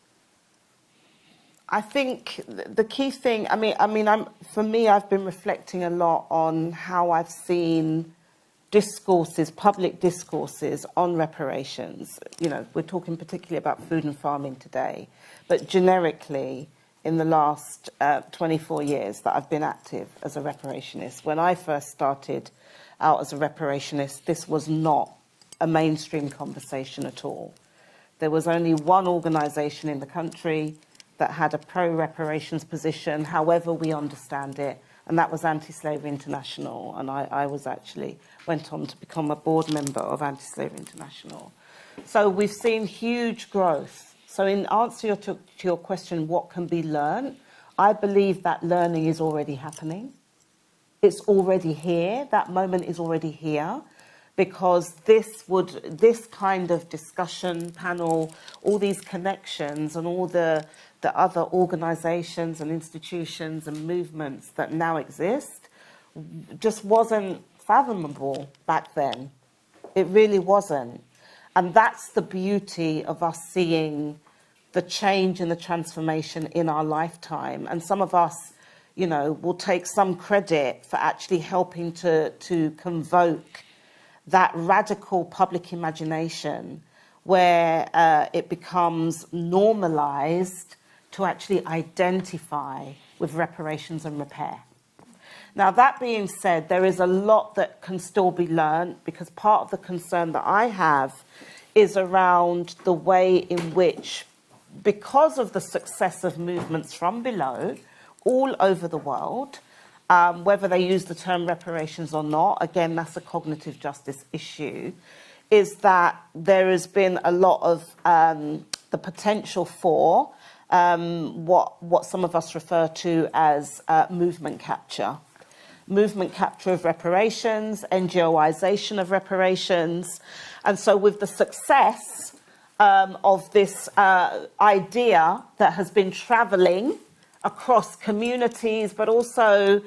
I think the key thing, for me, I've been reflecting a lot on how I've seen discourses, public discourses on reparations. You know, we're talking particularly about food and farming today, but generically, in the last 24 years that I've been active as a reparationist. When I first started out as a reparationist, this was not a mainstream conversation at all. There was only one organisation in the country that had a pro-reparations position, however we understand it, and that was Anti-Slavery International. And I went on to become a board member of Anti-Slavery International. So we've seen huge growth. So in answer to your question, what can be learned, I believe that learning is already happening. It's already here. That moment is already here, because this kind of discussion panel, all these connections and all the other organisations and institutions and movements that now exist just wasn't fathomable back then. It really wasn't. And that's the beauty of us seeing the change and the transformation in our lifetime. And some of us, you know, will take some credit for actually helping to convoke that radical public imagination where it becomes normalised to actually identify with reparations and repair. Now, that being said, there is a lot that can still be learned, because part of the concern that I have is around the way in which, because of the success of movements from below all over the world, whether they use the term reparations or not, again, that's a cognitive justice issue, is that there has been a lot of the potential for what some of us refer to as movement capture. Movement capture of reparations, NGOisation of reparations. And so with the success of this idea that has been travelling across communities, but also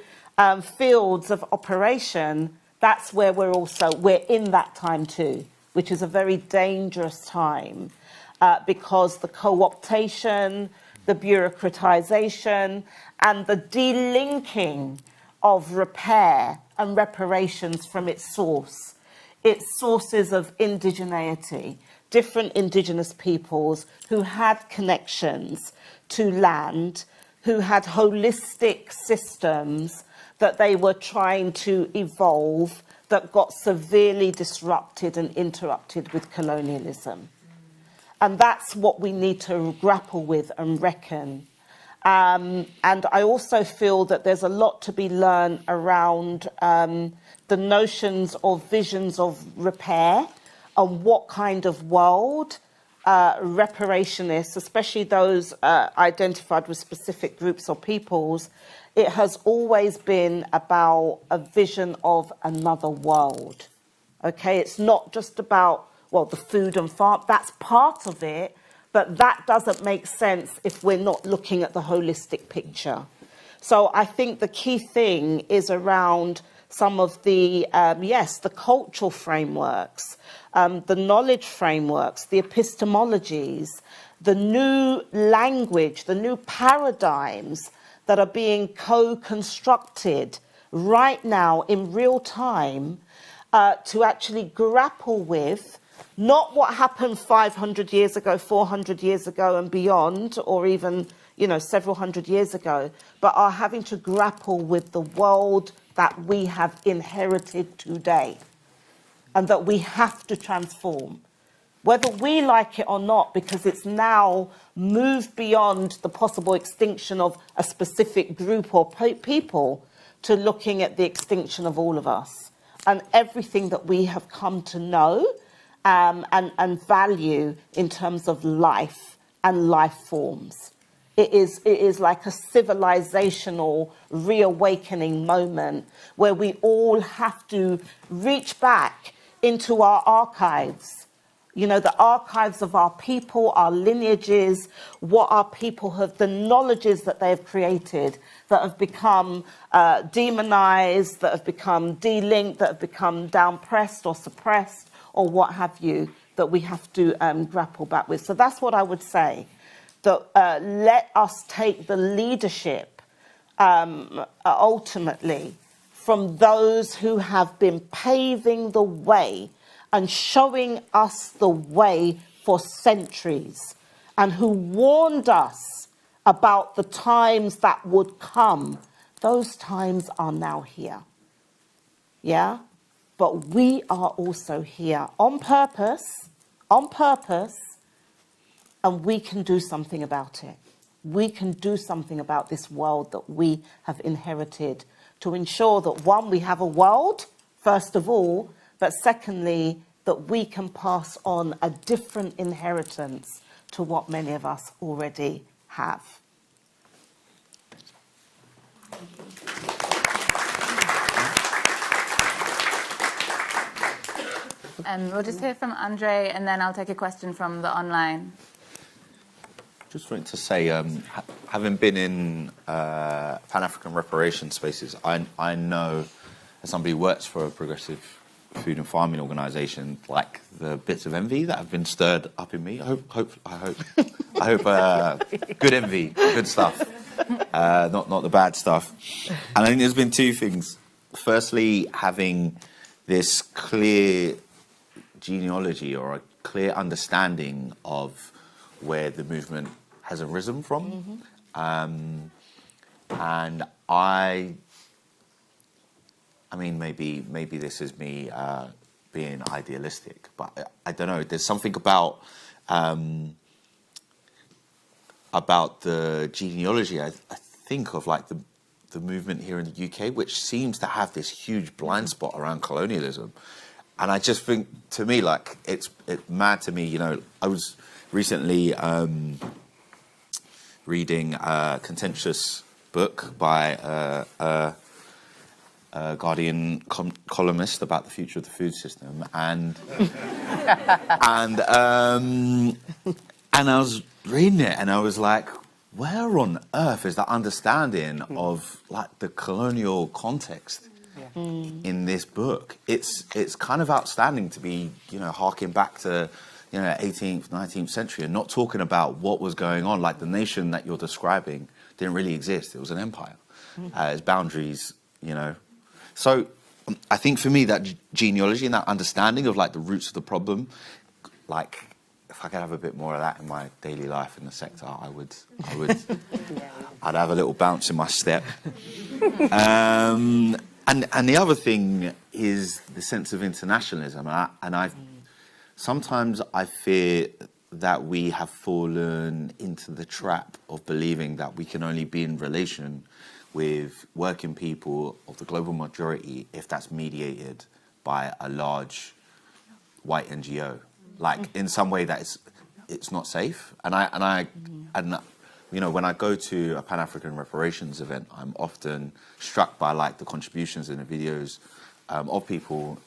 fields of operation, that's where we're in that time too, which is a very dangerous time because the co-optation, the bureaucratisation, and the delinking of repair and reparations from its sources of indigeneity, different indigenous peoples who had connections to land, who had holistic systems that they were trying to evolve that got severely disrupted and interrupted with colonialism. And that's what we need to grapple with and reckon. And I also feel that there's a lot to be learned around the notions of visions of repair and what kind of world reparationists, especially those identified with specific groups or peoples, it has always been about a vision of another world. Okay, it's not just about, well, the food and farm, that's part of it, but that doesn't make sense if we're not looking at the holistic picture. So I think the key thing is around some of the, the cultural frameworks, the knowledge frameworks, the epistemologies, the new language, the new paradigms that are being co-constructed right now in real time to actually grapple with not what happened 500 years ago, 400 years ago and beyond, or even, several hundred years ago, but are having to grapple with the world that we have inherited today and that we have to transform. Whether we like it or not, because it's now moved beyond the possible extinction of a specific group or people to looking at the extinction of all of us and everything that we have come to know and value in terms of life and life forms. It is like a civilizational reawakening moment where we all have to reach back into our archives. The archives of our people, our lineages, what our people have, the knowledges that they've created that have become demonized, that have become delinked, that have become downpressed or suppressed or what have you, that we have to grapple back with. So that's what I would say, that let us take the leadership ultimately from those who have been paving the way and showing us the way for centuries and who warned us about the times that would come. Those times are now here. Yeah? But we are also here on purpose, and we can do something about it. We can do something about this world that we have inherited to ensure that, one, we have a world, first of all, but secondly, that we can pass on a different inheritance to what many of us already have. We'll just hear from Andre, and then I'll take a question from the online. Just wanted to say, having been in Pan-African reparations spaces, I know, as somebody who works for a progressive food and farming organisation, like the bits of envy that have been stirred up in me. I hope good envy, good stuff, not the bad stuff. And I think there's been two things. Firstly, having this clear genealogy or a clear understanding of where the movement has arisen from. And I mean, maybe this is me being idealistic, but I don't know. There's something about the genealogy. I think of like the movement here in the UK, which seems to have this huge blind spot around colonialism. And I just think, to me, like it's mad to me. I was recently reading a contentious book by a Guardian columnist about the future of the food system, and I was reading it, and I was like, where on earth is that understanding of like the colonial context in this book? It's kind of outstanding to be harking back to 18th, 19th century and not talking about what was going on. Like the nation that you're describing didn't really exist. It was an empire. Its boundaries, So I think for me that genealogy and that understanding of like the roots of the problem, like if I could have a bit more of that in my daily life in the sector, I'd have a little bounce in my step. And the other thing is the sense of internationalism. Sometimes I fear that we have fallen into the trap of believing that we can only be in relation with working people of the global majority if that's mediated by a large white NGO. Like in some way that it's not safe. And you know, when I go to a Pan-African Reparations event, I'm often struck by like the contributions in the videos of people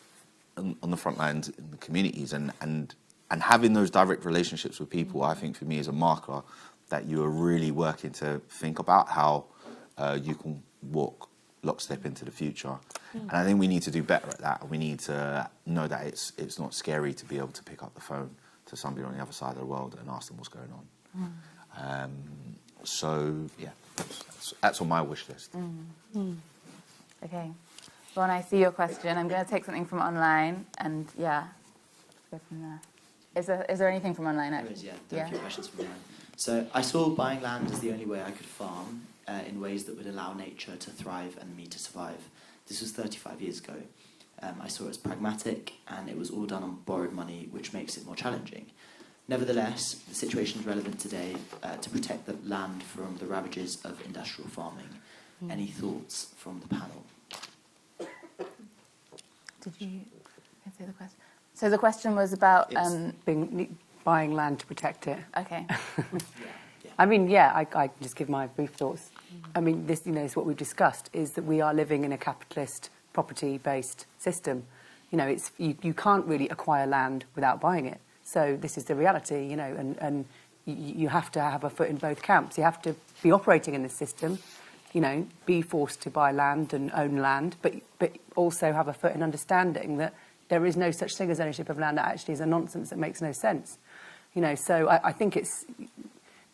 on the front lines in the communities, and having those direct relationships with people, I think for me is a marker that you are really working to think about how you can walk lockstep into the future. And I think we need to do better at that. We need to know that it's not scary to be able to pick up the phone to somebody on the other side of the world and ask them what's going on. So yeah, that's on my wish list. Okay. Ron, I see your question. I'm going to take something from online, and yeah, go from there. Is there anything from online? Actually? There is, yeah. There are a few questions from online. So I saw buying land as the only way I could farm in ways that would allow nature to thrive and me to survive. This was 35 years ago. I saw it as pragmatic, and it was all done on borrowed money, which makes it more challenging. Nevertheless, the situation is relevant today to protect the land from the ravages of industrial farming. Any thoughts from the panel? Did you say the question? So the question was about buying land to protect it. Okay. I mean, yeah, I can just give my brief thoughts. I mean, this, is what we've discussed, is that we are living in a capitalist, property-based system. It's you can't really acquire land without buying it. So this is the reality, and you have to have a foot in both camps. You have to be operating in this system, be forced to buy land and own land, but also have a foot in understanding that there is no such thing as ownership of land. That actually is a nonsense that makes no sense. So I think it's...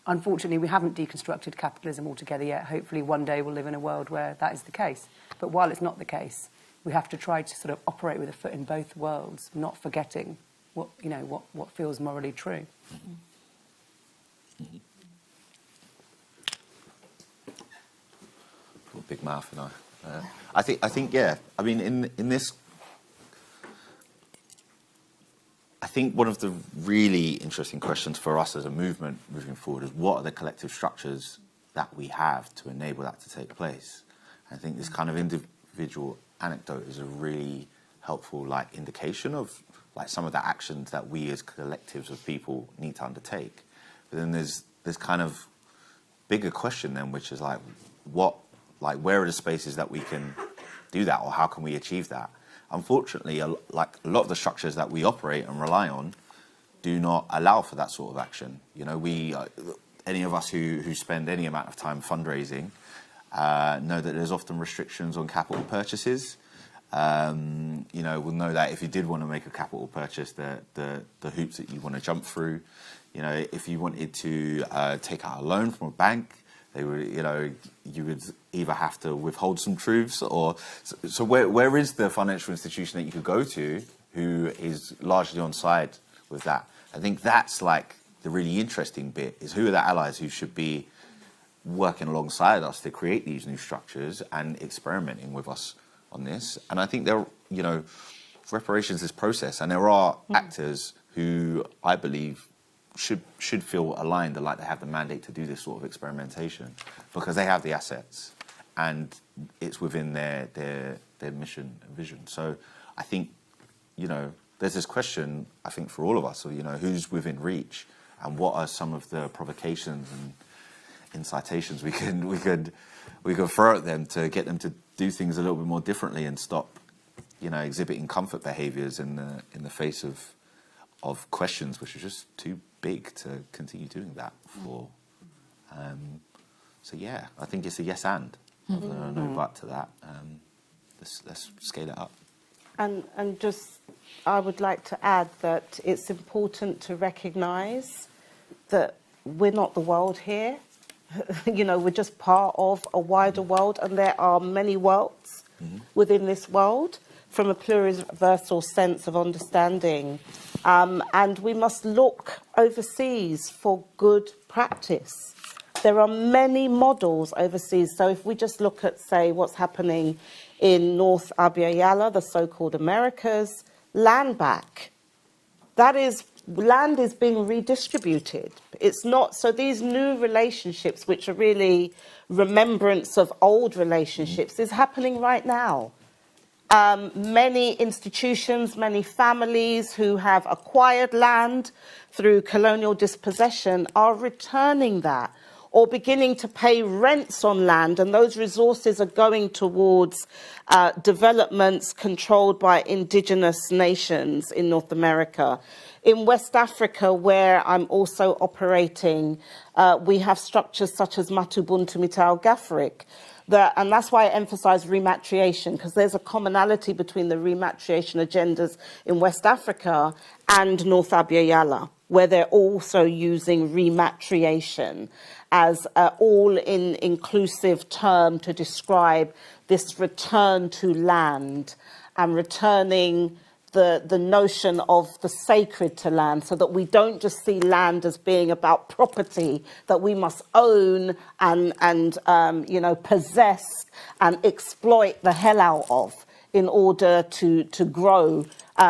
Unfortunately, we haven't deconstructed capitalism altogether yet. Hopefully one day we'll live in a world where that is the case. But while it's not the case, we have to try to sort of operate with a foot in both worlds, not forgetting what feels morally true. Big mouth, and I think yeah. I mean, in this, I think one of the really interesting questions for us as a movement moving forward is what are the collective structures that we have to enable that to take place. I think this kind of individual anecdote is a really helpful indication of some of the actions that we as collectives of people need to undertake. But then there's kind of bigger question then, which is where are the spaces that we can do that, or how can we achieve that? Unfortunately, a lot of the structures that we operate and rely on do not allow for that sort of action. Any of us who spend any amount of time fundraising know that there's often restrictions on capital purchases. We'll know that if you did want to make a capital purchase, the hoops that you want to jump through. If you wanted to take out a loan from a bank, they would, you would either have to withhold some truths, or so where is the financial institution that you could go to who is largely on side with that? I think that's the really interesting bit, is who are the allies who should be working alongside us to create these new structures and experimenting with us on this. And I think reparations is process, and there are actors who I believe should feel aligned and like they have the mandate to do this sort of experimentation, because they have the assets and it's within their mission and vision. So I think, there's this question, I think, for all of us, of, who's within reach, and what are some of the provocations and incitations we could throw at them to get them to do things a little bit more differently and stop, exhibiting comfort behaviours in the face of questions which are just too big to continue doing that for. So yeah, I think it's a yes and no but to that. Let's scale it up. And just, I would like to add that it's important to recognise that we're not the world here. We're just part of a wider world, and there are many worlds within this world, from a pluriversal sense of understanding. And we must look overseas for good practice. There are many models overseas. So if we just look at, say, what's happening in North Abya, the so-called Americas, land back. That is, land is being redistributed. It's not, so these new relationships, which are really remembrance of old relationships, is happening right now. Many institutions, many families who have acquired land through colonial dispossession are returning that or beginning to pay rents on land, and those resources are going towards developments controlled by indigenous nations in North America. In West Africa, where I'm also operating, we have structures such as Matubuntu Mitao Gafrik. And that's why I emphasize rematriation, because there's a commonality between the rematriation agendas in West Africa and North Abya, where they're also using rematriation as an all-inclusive term to describe this return to land and returning the notion of the sacred to land, so that we don't just see land as being about property that we must own and possess and exploit the hell out of in order to grow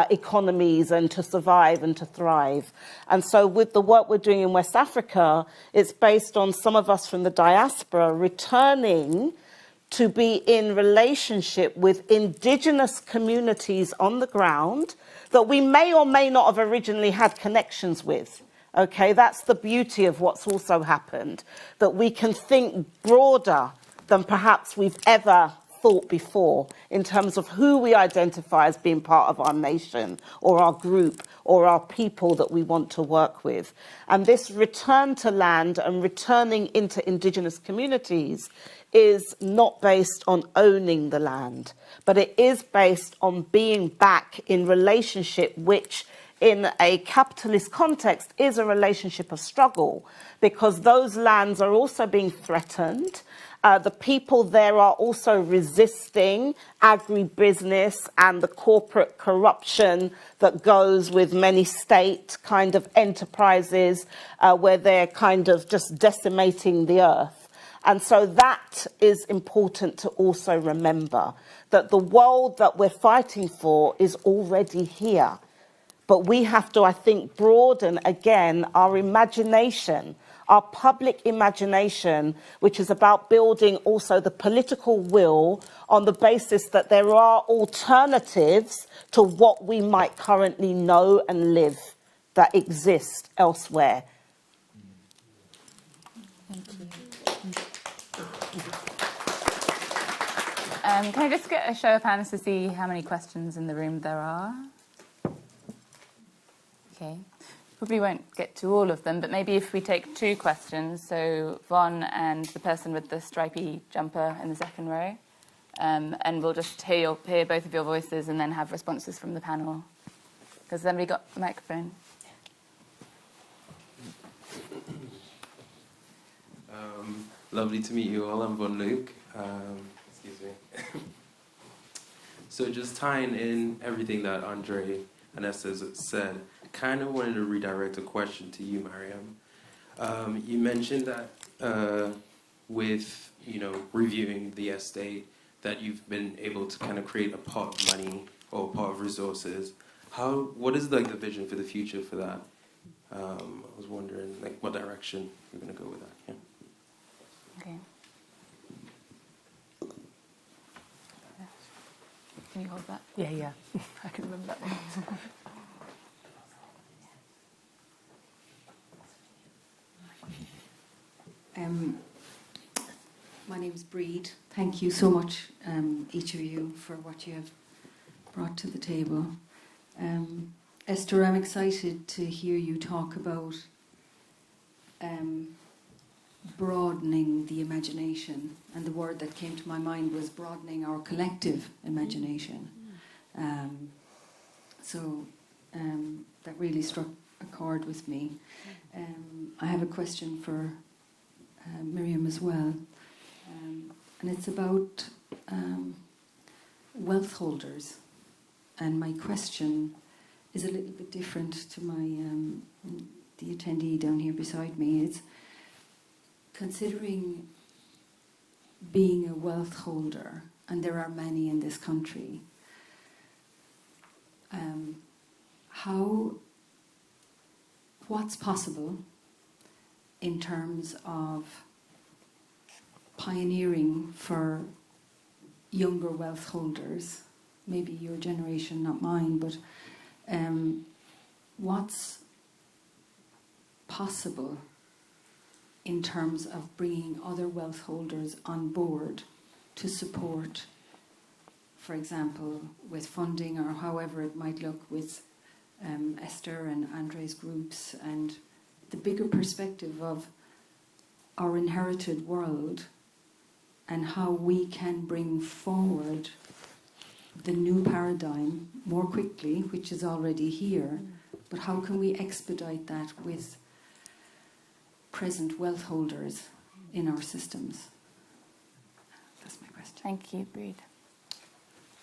economies and to survive and to thrive. And so with the work we're doing in West Africa, it's based on some of us from the diaspora returning to be in relationship with indigenous communities on the ground that we may or may not have originally had connections with. Okay, that's the beauty of what's also happened, that we can think broader than perhaps we've ever thought before in terms of who we identify as being part of our nation or our group or our people that we want to work with. And this return to land and returning into indigenous communities is not based on owning the land, but it is based on being back in relationship, which in a capitalist context is a relationship of struggle, because those lands are also being threatened. The people there are also resisting agribusiness and the corporate corruption that goes with many state kind of enterprises where they're kind of just decimating the earth. And so that is important to also remember, that the world that we're fighting for is already here. But we have to, I think, broaden again our imagination, our public imagination, which is about building also the political will on the basis that there are alternatives to what we might currently know and live that exist elsewhere. Thank you. Can I just get a show of hands to see how many questions in the room there are? Okay. Probably won't get to all of them, but maybe if we take two questions, so Von and the person with the stripy jumper in the second row, and we'll just hear both of your voices and then have responses from the panel. Has somebody got a microphone? Lovely to meet you all. I'm Von Luke. Excuse me. So just tying in everything that Andre and Esther said, kind of wanted to redirect a question to you, Miriam. You mentioned that with reviewing the estate, that you've been able to kind of create a pot of money or a pot of resources. What is the vision for the future for that? I was wondering what direction you're going to go with that. Yeah. Okay. Can you hold that? Yeah. I can remember that one. My name is Breed. Thank you so much, each of you, for what you have brought to the table. Esther, I'm excited to hear you talk about broadening the imagination, and the word that came to my mind was broadening our collective imagination. That really struck a chord with me. I have a question for Miriam as well, and it's about wealth holders. And my question is a little bit different to the attendee down here beside me. It's considering being a wealth holder, and there are many in this country, what's possible in terms of pioneering for younger wealth holders, maybe your generation, not mine, but what's possible in terms of bringing other wealth holders on board to support, for example, with funding or however it might look with Esther and Andre's groups, and the bigger perspective of our inherited world and how we can bring forward the new paradigm more quickly, which is already here, but how can we expedite that with present wealth holders in our systems? That's my question. Thank you, Breed.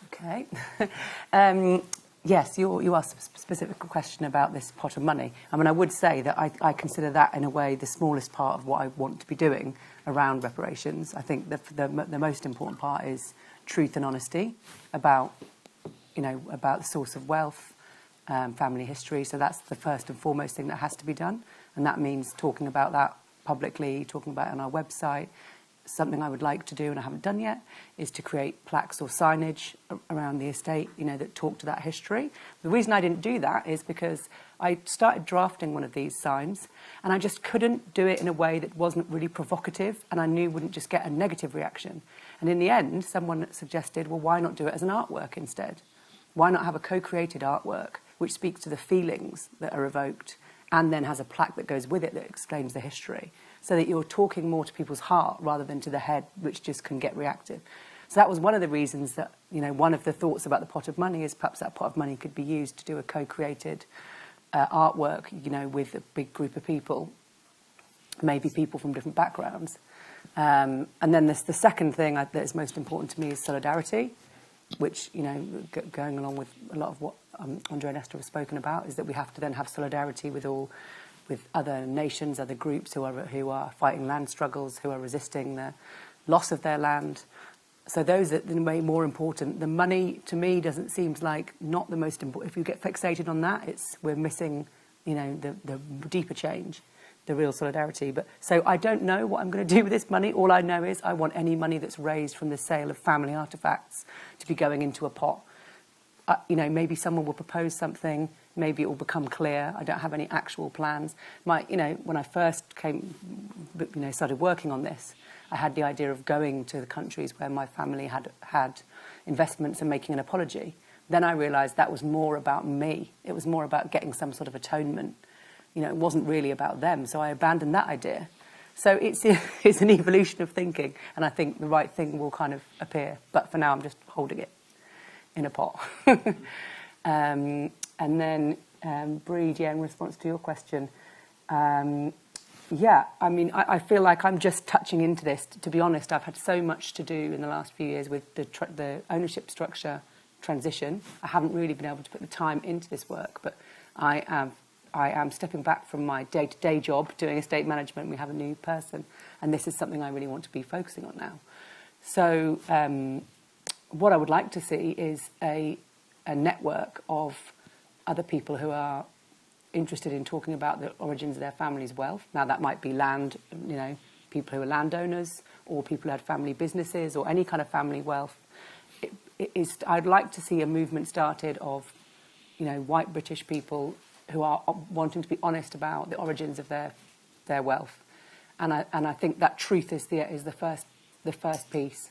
Okay. Yes, you asked a specific question about this pot of money. I mean, I would say that I consider that, in a way, the smallest part of what I want to be doing around reparations. I think the most important part is truth and honesty about the source of wealth, family history. So that's the first and foremost thing that has to be done. And that means talking about that publicly, talking about it on our website. Something I would like to do, and I haven't done yet, is to create plaques or signage around the estate, that talk to that history. The reason I didn't do that is because I started drafting one of these signs, and I just couldn't do it in a way that wasn't really provocative, and I knew wouldn't just get a negative reaction. And in the end, someone suggested, well, why not do it as an artwork instead? Why not have a co-created artwork which speaks to the feelings that are evoked, and then has a plaque that goes with it that explains the history, so that you're talking more to people's heart rather than to the head, which just can get reactive. So that was one of the reasons that, one of the thoughts about the pot of money is perhaps that pot of money could be used to do a co-created artwork, with a big group of people, maybe people from different backgrounds. And then the second thing that is most important to me is solidarity, which, going along with a lot of what Andre and Esther have spoken about, is that we have to then have solidarity with other nations, other groups who are fighting land struggles, who are resisting the loss of their land. So those are the way more important. The money, to me, doesn't seem like not the most important. If you get fixated on that, we're missing, the deeper change, the real solidarity. But so I don't know what I'm going to do with this money. All I know is I want any money that's raised from the sale of family artefacts to be going into a pot. Maybe someone will propose something. Maybe it will become clear. I don't have any actual plans. When I first started working on this, I had the idea of going to the countries where my family had investments and making an apology. Then I realised that was more about me. It was more about getting some sort of atonement. It wasn't really about them. So I abandoned that idea. So it's an evolution of thinking, and I think the right thing will kind of appear. But for now, I'm just holding it in a pot. And then, Breed, in response to your question, I feel like I'm just touching into this. To be honest, I've had so much to do in the last few years with the ownership structure transition. I haven't really been able to put the time into this work, but I am stepping back from my day-to-day job doing estate management. We have a new person, and this is something I really want to be focusing on now. So what I would like to see is a network of other people who are interested in talking about the origins of their family's wealth. Now, that might be land, people who are landowners, or people who had family businesses, or any kind of family wealth. I'd like to see a movement started of, white British people who are wanting to be honest about the origins of their wealth, and I think that truth is the first piece.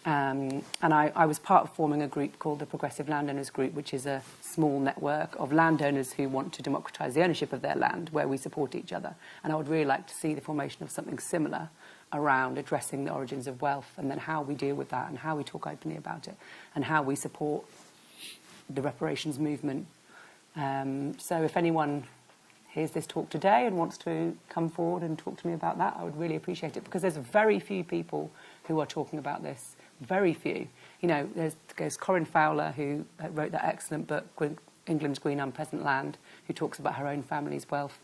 And I was part of forming a group called the Progressive Landowners Group, which is a small network of landowners who want to democratise the ownership of their land, where we support each other. And I would really like to see the formation of something similar around addressing the origins of wealth, and then how we deal with that, and how we talk openly about it, and how we support the reparations movement. So if anyone hears this talk today and wants to come forward and talk to me about that, I would really appreciate it, because there's very few people who are talking about this. Very few. There's Corinne Fowler, who wrote that excellent book, England's Green Unpleasant Land, who talks about her own family's wealth.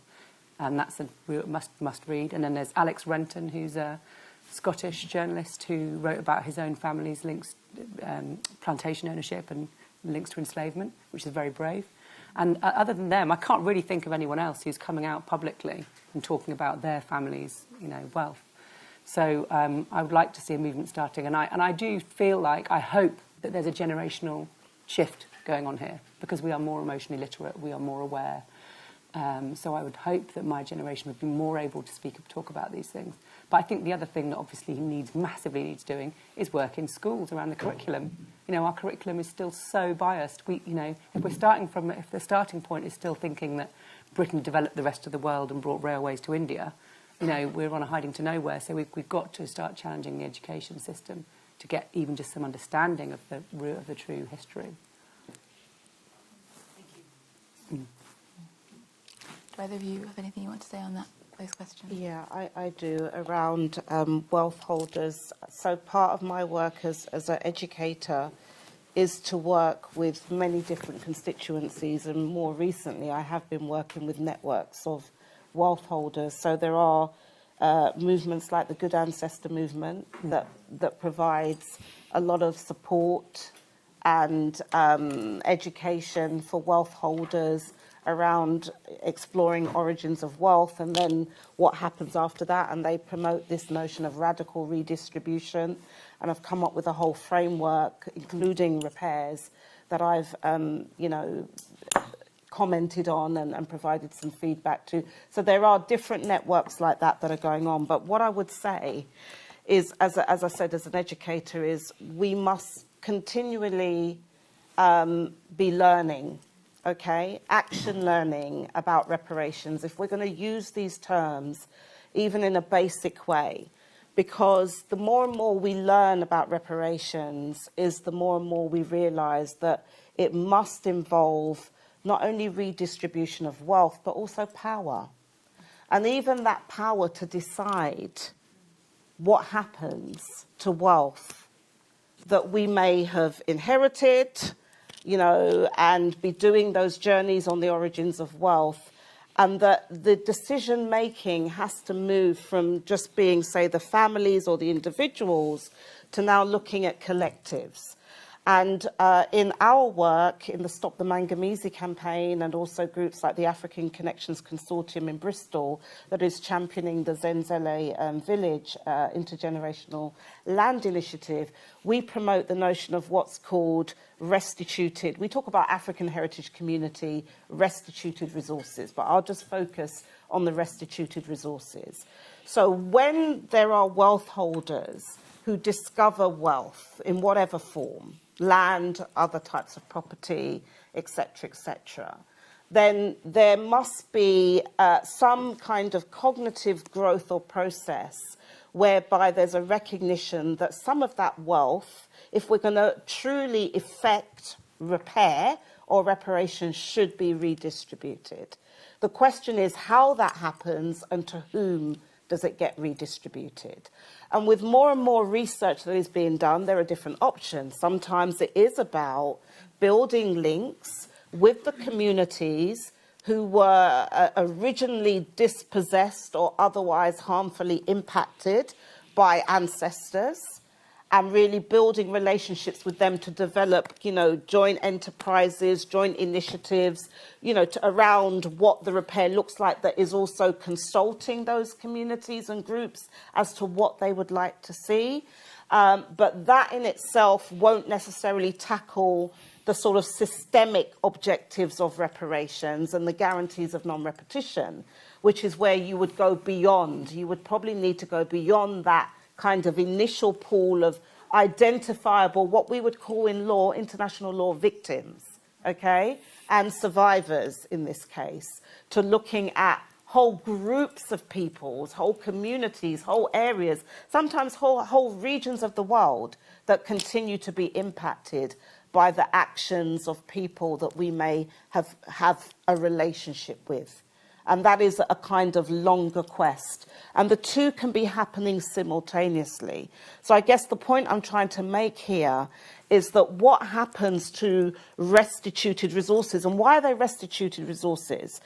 and that's a real must read. And then there's Alex Renton, who's a Scottish journalist who wrote about his own family's links, plantation ownership and links to enslavement, which is very brave. And other than them, I can't really think of anyone else who's coming out publicly and talking about their family's, wealth. So I would like to see a movement starting, and I do feel like, I hope that there's a generational shift going on here, because we are more emotionally literate, we are more aware. So I would hope that my generation would be more able to talk about these things. But I think the other thing that obviously massively needs doing is work in schools around the curriculum. Our curriculum is still so biased. If the starting point is still thinking that Britain developed the rest of the world and brought railways to India, we're on a hiding to nowhere. So we've got to start challenging the education system to get even just some understanding of the root of the true history. Thank you. Do either of you have anything you want to say on those questions? Yeah, I do, around wealth holders. So part of my work as an educator is to work with many different constituencies, and more recently I have been working with networks of wealth holders. So there are movements like the Good Ancestor movement that provides a lot of support and education for wealth holders around exploring origins of wealth and then what happens after that. And they promote this notion of radical redistribution. And I've come up with a whole framework, including repairs, that I've, commented on and provided some feedback to. So there are different networks like that are going on. But what I would say is, as I said, as an educator, is we must continually be learning. Okay, action learning about reparations, if we're going to use these terms, even in a basic way, because the more and more we learn about reparations is the more and more we realise that it must involve not only redistribution of wealth, but also power. And even that power to decide what happens to wealth that we may have inherited, and be doing those journeys on the origins of wealth, and that the decision-making has to move from just being, say, the families or the individuals to now looking at collectives. And in our work, in the Stop the Mangamese campaign, and also groups like the African Connections Consortium in Bristol that is championing the Zenzele Village Intergenerational Land Initiative, we promote the notion of what's called restituted. We talk about African heritage community restituted resources, but I'll just focus on the restituted resources. So when there are wealth holders who discover wealth in whatever form, land, other types of property, etc., then there must be some kind of cognitive growth or process whereby there's a recognition that some of that wealth, if we're going to truly effect repair or reparations, should be redistributed. The question is how that happens and to whom does it get redistributed. And with more and more research that is being done, there are different options. Sometimes it is about building links with the communities who were originally dispossessed or otherwise harmfully impacted by ancestors, and really building relationships with them to develop, joint enterprises, joint initiatives, around what the repair looks like, that is also consulting those communities and groups as to what they would like to see. But that in itself won't necessarily tackle the sort of systemic objectives of reparations and the guarantees of non-repetition, which is where you would go beyond. You would probably need to go beyond that kind of initial pool of identifiable, what we would call in law, international law, victims, okay, and survivors in this case, to looking at whole groups of peoples, whole communities, whole areas, sometimes whole regions of the world that continue to be impacted by the actions of people that we may have a relationship with. And that is a kind of longer quest. And the two can be happening simultaneously. So I guess the point I'm trying to make here is that what happens to restituted resources, and why are they restituted resources?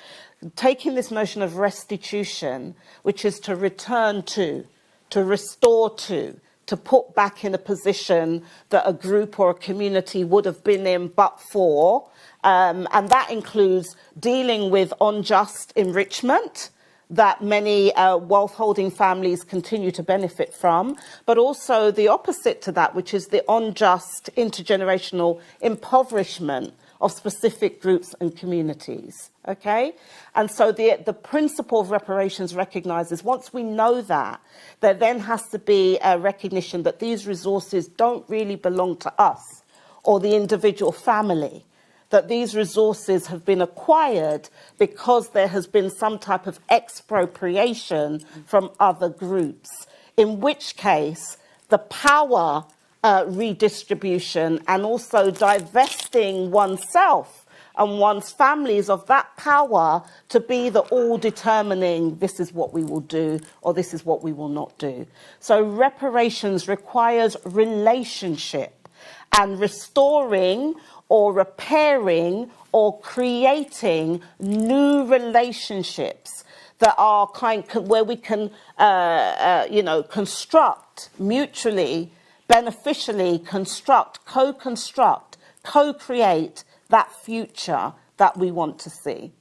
Taking this notion of restitution, which is to return to restore to put back in a position that a group or a community would have been in but for, and that includes dealing with unjust enrichment that many wealth-holding families continue to benefit from, but also the opposite to that, which is the unjust intergenerational impoverishment of specific groups and communities, okay? And so the principle of reparations recognises once we know that, there then has to be a recognition that these resources don't really belong to us or the individual family, that these resources have been acquired because there has been some type of expropriation from other groups, in which case the power redistribution and also divesting oneself and one's families of that power to be the all-determining, this is what we will do or this is what we will not do. So reparations requires relationship and restoring or repairing or creating new relationships that are where we can, construct mutually, beneficially, co-construct, co-create that future that we want to see.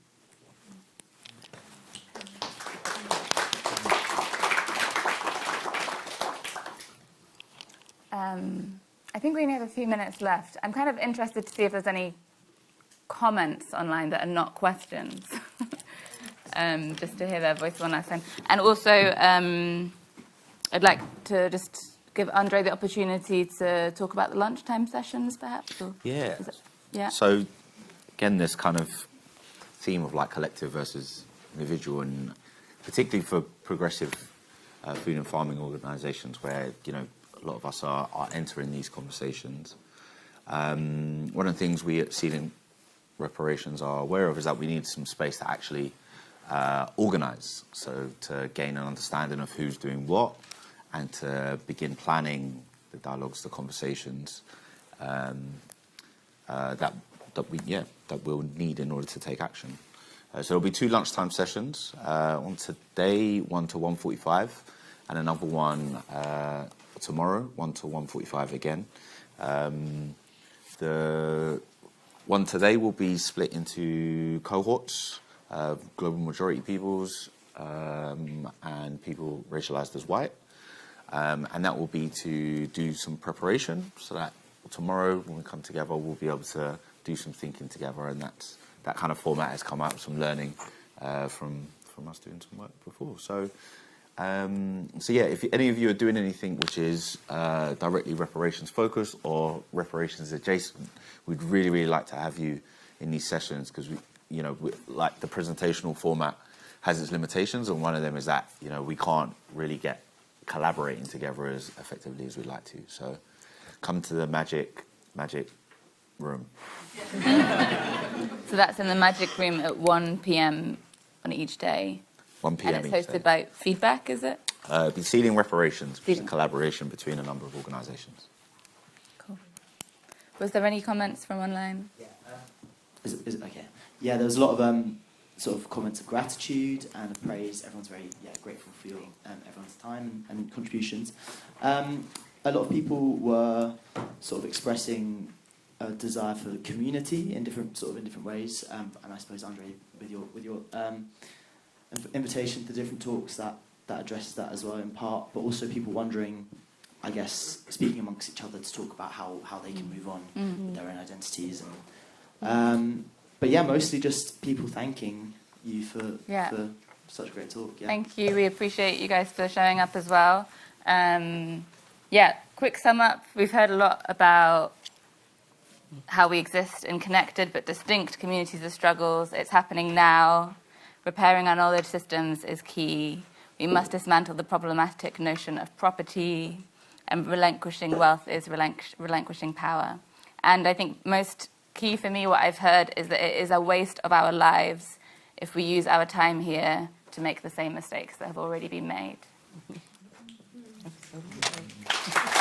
I think we only have a few minutes left. I'm kind of interested to see if there's any comments online that are not questions, just to hear their voice one last time. And also, I'd like to just give Andre the opportunity to talk about the lunchtime sessions, perhaps? Or Yeah. Yeah. So, again, this kind of theme of like collective versus individual, and particularly for progressive food and farming organisations where, a lot of us are entering these conversations. One of the things we at Seeding Reparations are aware of is that we need some space to actually organise, so to gain an understanding of who's doing what and to begin planning the dialogues, the conversations that we'll need in order to take action. So there'll be 2 lunchtime sessions, one today, 1 to 1:45, and another one tomorrow, 1 to 1:45 again. The one today will be split into cohorts of global majority peoples and people racialized as white. And that will be to do some preparation so that tomorrow when we come together, we'll be able to do some thinking together. And that kind of format has come out of some learning from us doing some work before. So yeah, if any of you are doing anything which is directly reparations focused or reparations adjacent, we'd really, really like to have you in these sessions because like the presentational format has its limitations, and one of them is that we can't really get collaborating together as effectively as we'd like to. So come to the magic room. So that's in the magic room at 1 p.m. on each day. 1 p.m. And it's hosted by Feedback, is it? It'll be Seeding Reparations, which is a collaboration between a number of organisations. Cool. Was there any comments from online? Yeah. Is it okay? Yeah, there was a lot of sort of comments of gratitude and of praise. Everyone's very grateful for your everyone's time and contributions. A lot of people were sort of expressing a desire for community in different ways. And I suppose Andre, with your invitation to different talks that addresses that as well in part, but also people wondering, I guess, speaking amongst each other to talk about how they can move on with their own identities. And but yeah, mostly just people thanking you for such a great talk. Yeah. Thank you. We appreciate you guys for showing up as well. Quick sum up. We've heard a lot about how we exist in connected but distinct communities of struggles. It's happening now. Repairing our knowledge systems is key. We must dismantle the problematic notion of property, and relinquishing wealth is relinquishing power. And I think most key for me, what I've heard, is that it is a waste of our lives if we use our time here to make the same mistakes that have already been made. Absolutely.